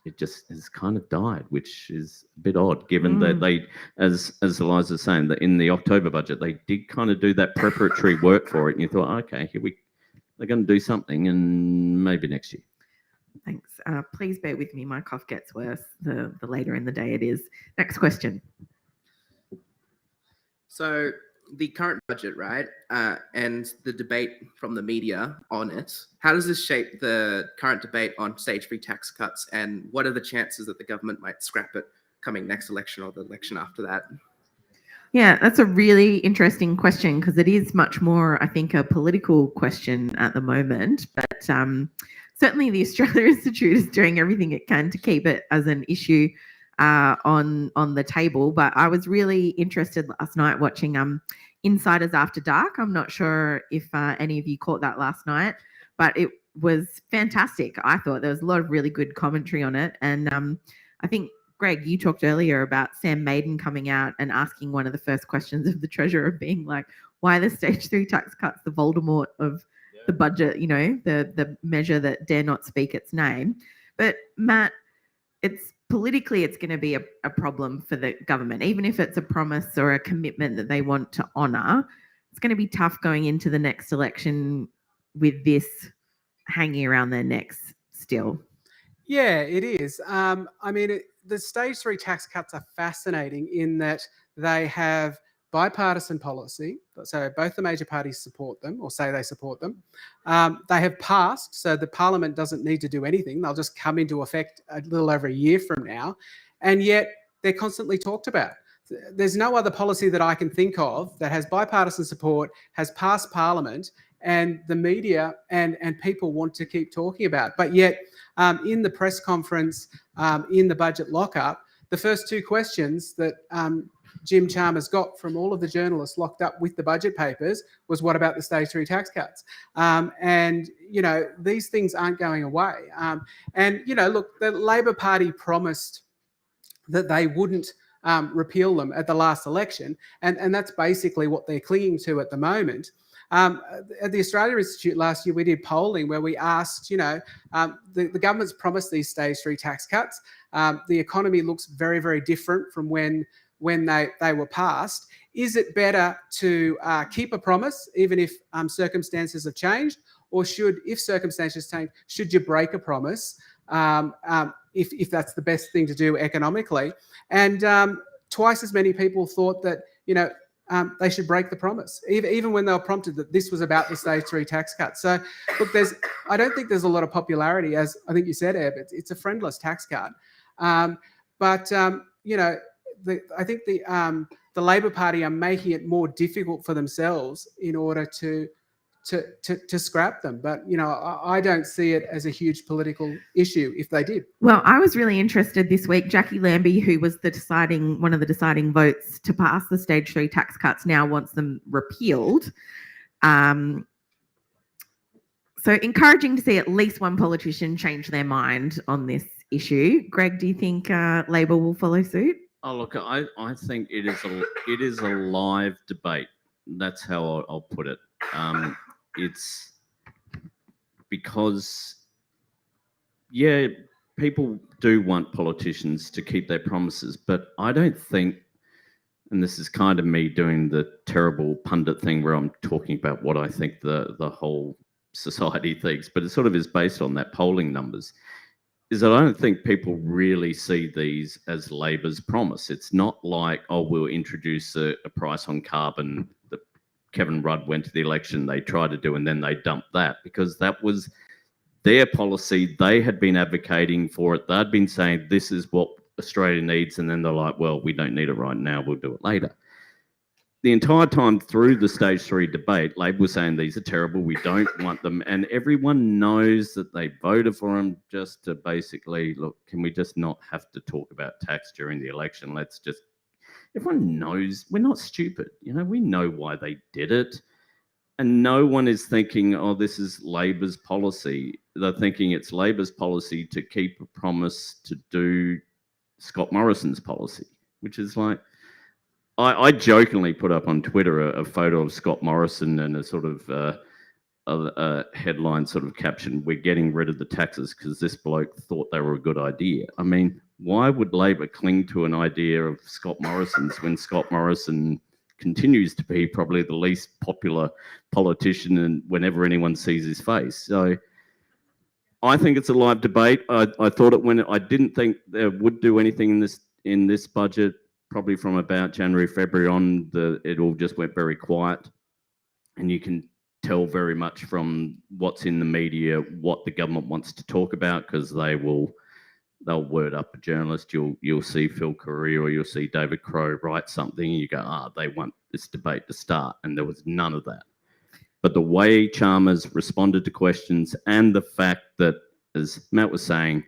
It just has kind of died, which is a bit odd, given that they, as Eliza's saying, that in the October budget, they did kind of do that preparatory work for it. And you thought, okay, they're going to do something, and maybe next year. Thanks. Please bear with me. My cough gets worse the later in the day it is. Next question. So the current budget, right, and the debate from the media on it, how does this shape the current debate on stage 3 tax cuts, and what are the chances that the government might scrap it coming next election or the election after that? Yeah, that's a really interesting question, because it is much more, I think, a political question at the moment. But certainly the Australia Institute is doing everything it can to keep it as an issue on the table. But I was really interested last night watching Insiders After Dark. I'm not sure if any of you caught that last night, but it was fantastic. I thought there was a lot of really good commentary on it. And I think, Greg, you talked earlier about Sam Maiden coming out and asking one of the first questions of the Treasurer, being like, why the stage 3 tax cuts, the Voldemort of the budget, the measure that dare not speak its name. But Matt, it's politically, it's going to be a problem for the government, even if it's a promise or a commitment that they want to honour. It's going to be tough going into the next election with this hanging around their necks still. Yeah, it is. The stage 3 tax cuts are fascinating in that they have bipartisan policy. So both the major parties support them, or say they support them. They have passed, so the parliament doesn't need to do anything. They'll just come into effect a little over a year from now. And yet they're constantly talked about. There's no other policy that I can think of that has bipartisan support, has passed parliament, and the media and people want to keep talking about. But yet in the press conference, in the budget lockup, the first 2 questions that Jim Chalmers got from all of the journalists locked up with the budget papers was, what about the stage 3 tax cuts? These things aren't going away. Look, the Labor Party promised that they wouldn't repeal them at the last election. And that's basically what they're clinging to at the moment. At the Australia Institute last year, we did polling where we asked, the government's promised these stage 3 tax cuts. The economy looks very, very different from when they were passed. Is it better to keep a promise, even if circumstances have changed? Or if circumstances change, should you break a promise if that's the best thing to do economically? And twice as many people thought that, they should break the promise, even when they were prompted that this was about the stage 3 tax cut. So, look, I don't think there's a lot of popularity, as I think you said, Eb. It's a friendless tax cut. I think the Labor Party are making it more difficult for themselves in order to scrap them. But, I don't see it as a huge political issue if they did. Well, I was really interested this week. Jackie Lambie, who was one of the deciding votes to pass the stage 3 tax cuts, now wants them repealed. So encouraging to see at least one politician change their mind on this issue. Greg, do you think Labor will follow suit? Oh, look, I think it is a live debate. That's how I'll put it. It's because, people do want politicians to keep their promises, but I don't think, and this is kind of me doing the terrible pundit thing where I'm talking about what I think the whole society thinks, but it sort of is based on that polling numbers. is that I don't think people really see these as Labor's promise. It's not like, oh, we'll introduce a price on carbon that Kevin Rudd went to the election, they tried to do, and then they dumped that, because that was their policy. They had been advocating for it. They'd been saying, this is what Australia needs. And then they're like, well, we don't need it right now. We'll do it later. The entire time through the stage 3 debate, Labor was saying these are terrible, we don't want them, and everyone knows that they voted for them just to basically, look, can we just not have to talk about tax during the election? Let's just, everyone knows, we're not stupid, you know, we know why they did it, and no one is thinking, oh, this is Labor's policy. They're thinking it's Labor's policy to keep a promise to do Scott Morrison's policy, which is like, I jokingly put up on Twitter a photo of Scott Morrison and a sort of a headline sort of caption, we're getting rid of the taxes because this bloke thought they were a good idea. I mean, why would Labor cling to an idea of Scott Morrison's when Scott Morrison continues to be probably the least popular politician and whenever anyone sees his face? So I think it's a live debate. I thought it when I didn't think they would do anything in this budget. Probably from about January, February on, it all just went very quiet. And you can tell very much from what's in the media what the government wants to talk about, because they'll word up a journalist. You'll see Phil Currier or you'll see David Crowe write something and you go, they want this debate to start. And there was none of that. But the way Chalmers responded to questions and the fact that, as Matt was saying,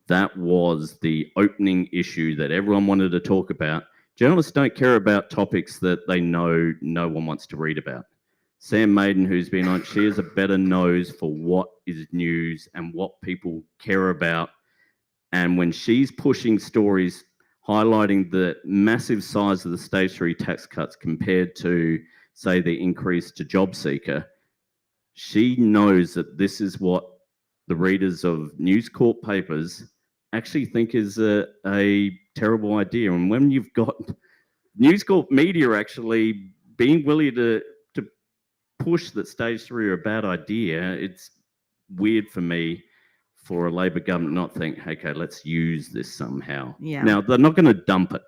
that was the opening issue that everyone wanted to talk about. Journalists don't care about topics that they know no one wants to read about. Sam Maiden, who's been on, she has a better nose for what is news and what people care about. And when she's pushing stories highlighting the massive size of the stage 3 tax cuts compared to, say, the increase to job seeker, she knows that this is what the readers of News Corp papers actually think is a terrible idea. And when you've got News Corp media actually being willing to push that stage 3 are a bad idea, it's weird for me for a Labor government not think, okay, let's use this somehow. Yeah. Now, they're not going to dump it.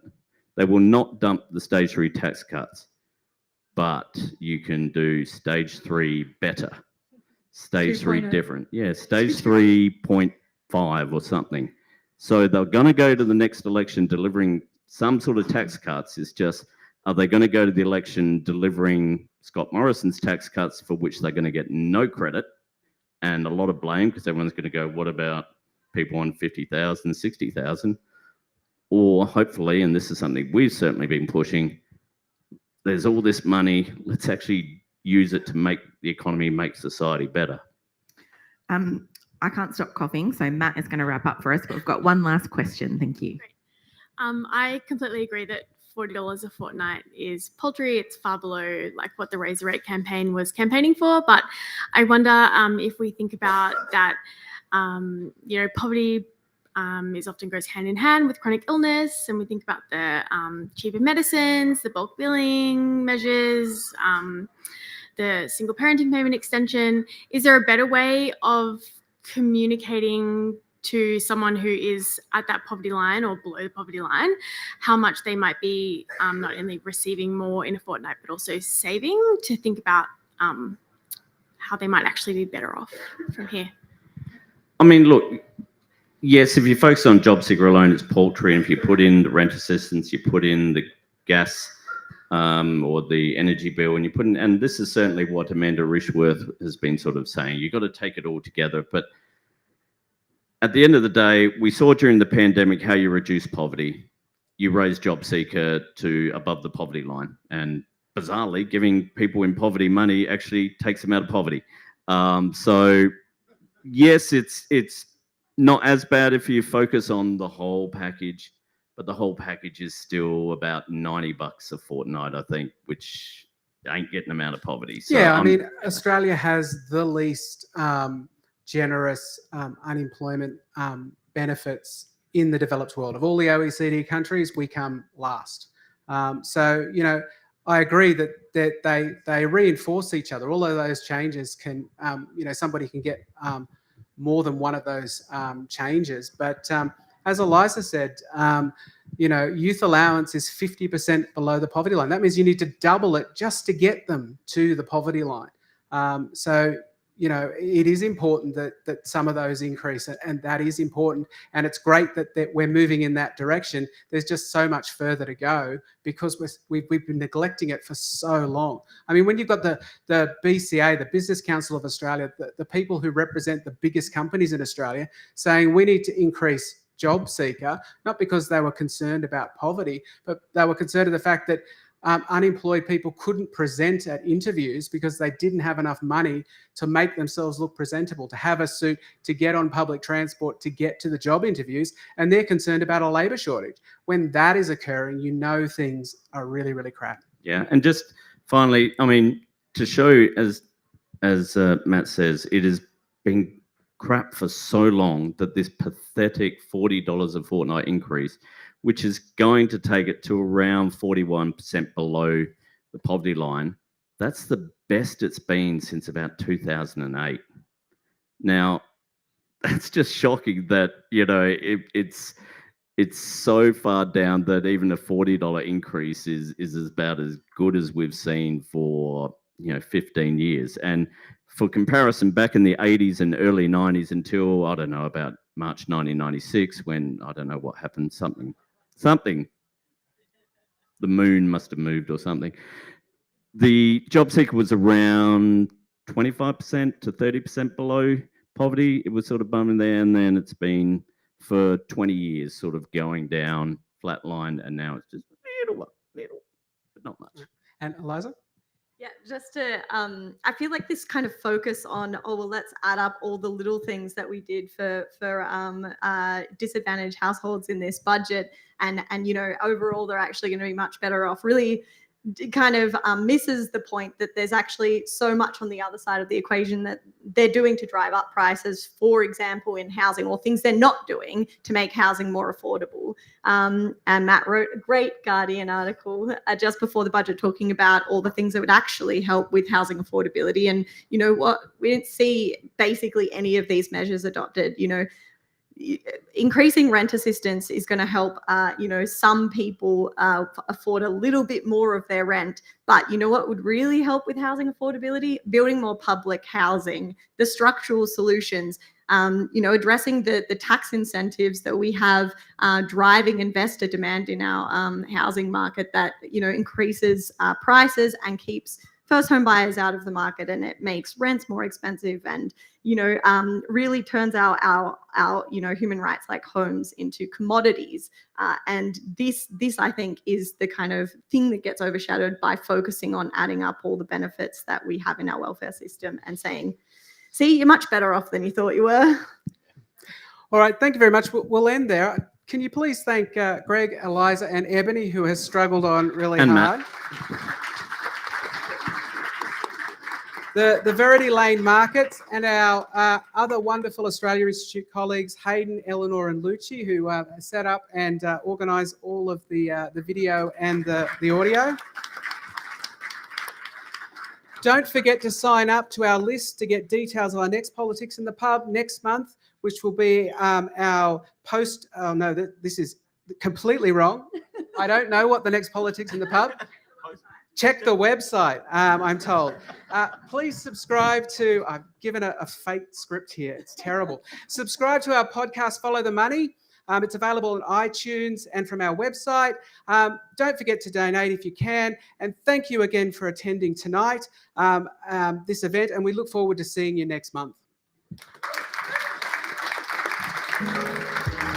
They will not dump the stage 3 tax cuts, but you can do stage 3 better. Stage 3 different. Yeah, stage 3.5 or something. So they're going to go to the next election delivering some sort of tax cuts. It's just, are they going to go to the election delivering Scott Morrison's tax cuts, for which they're going to get no credit and a lot of blame, because everyone's going to go, what about people on 50,000, 60,000? Or hopefully, and this is something we've certainly been pushing, there's all this money, let's actually use it to make the economy, make society better. I can't stop coughing, so Matt is going to wrap up for us, but we've got one last question. Thank you. Great. I completely agree that $40 a fortnight is paltry. It's far below like what the Raise the Rate campaign was campaigning for. But I wonder if we think about that, poverty is often goes hand in hand with chronic illness, and we think about the cheaper medicines, the bulk billing measures, the single parenting payment extension. Is there a better way of communicating to someone who is at that poverty line or below the poverty line how much they might be not only receiving more in a fortnight but also saving, to think about how they might actually be better off from here? I mean, look, yes, if you focus on job seeker alone, it's paltry. And if you put in the rent assistance, you put in the gas or the energy bill, and you put in, and this is certainly what Amanda Rishworth has been sort of saying, you've got to take it all together. But at the end of the day, we saw during the pandemic how you reduce poverty. You raise job seeker to above the poverty line. And bizarrely, giving people in poverty money actually takes them out of poverty. So yes, it's not as bad if you focus on the whole package, but the whole package is still about $90 a fortnight, I think, which ain't getting them out of poverty. So yeah, I mean, Australia has the least generous unemployment benefits in the developed world. Of all the OECD countries, we come last. So, I agree that they reinforce each other. All of those changes can, somebody can get more than one of those changes. But as Eliza said, youth allowance is 50% below the poverty line. That means you need to double it just to get them to the poverty line. So it is important that some of those increase, and that is important. And it's great that we're moving in that direction. There's just so much further to go because we've been neglecting it for so long. I mean, when you've got the BCA, the Business Council of Australia, the people who represent the biggest companies in Australia, saying we need to increase job seeker, not because they were concerned about poverty, but they were concerned of the fact that unemployed people couldn't present at interviews because they didn't have enough money to make themselves look presentable, to have a suit, to get on public transport, to get to the job interviews. And they're concerned about a labour shortage. When that is occurring, things are really, really crap. Yeah, and just finally, I mean, to show, as Matt says, it has been crap for so long that this pathetic $40 a fortnight increase, which is going to take it to around 41% below the poverty line, that's the best it's been since about 2008. Now, that's just shocking that, it's so far down that even a $40 increase is about as good as we've seen for 15 years. And for comparison, back in the 80s and early 90s until, I don't know, about March 1996, when, I don't know what happened, something, the moon must have moved or something. The job seeker was around 25% to 30% below poverty. It was sort of bumming there, and then it's been for 20 years sort of going down, flatline, and now it's just little, but not much. And Eliza? Yeah, just to, I feel like this kind of focus on, let's add up all the little things that we did for disadvantaged households in this budget, and overall they're actually going to be much better off, really kind of misses the point that there's actually so much on the other side of the equation that they're doing to drive up prices, for example, in housing, or things they're not doing to make housing more affordable. And Matt wrote a great Guardian article just before the budget talking about all the things that would actually help with housing affordability. And you know what? We didn't see basically any of these measures adopted. Increasing rent assistance is going to help, some people afford a little bit more of their rent. But you know what would really help with housing affordability? Building more public housing, the structural solutions, addressing the tax incentives that we have driving investor demand in our housing market that, increases prices and keeps first home buyers out of the market, and it makes rents more expensive, and really turns our human rights like homes into commodities. And this I think is the kind of thing that gets overshadowed by focusing on adding up all the benefits that we have in our welfare system and saying, see, you're much better off than you thought you were. All right, thank you very much. We'll end there. Can you please thank Greg, Eliza, and Ebony, who has struggled on really hard. Matt. The Verity Lane Markets, and our other wonderful Australia Institute colleagues, Hayden, Eleanor, and Lucci, who set up and organise all of the video and the audio. Don't forget to sign up to our list to get details of our next Politics in the Pub next month, which will be our post. Oh no, this is completely wrong. I don't know what the next Politics in the Pub. Check the website, I'm told. Please subscribe to, I've given a fake script here. It's terrible. Subscribe to our podcast, Follow the Money. It's available on iTunes and from our website. Don't forget to donate if you can. And thank you again for attending tonight, this event. And we look forward to seeing you next month.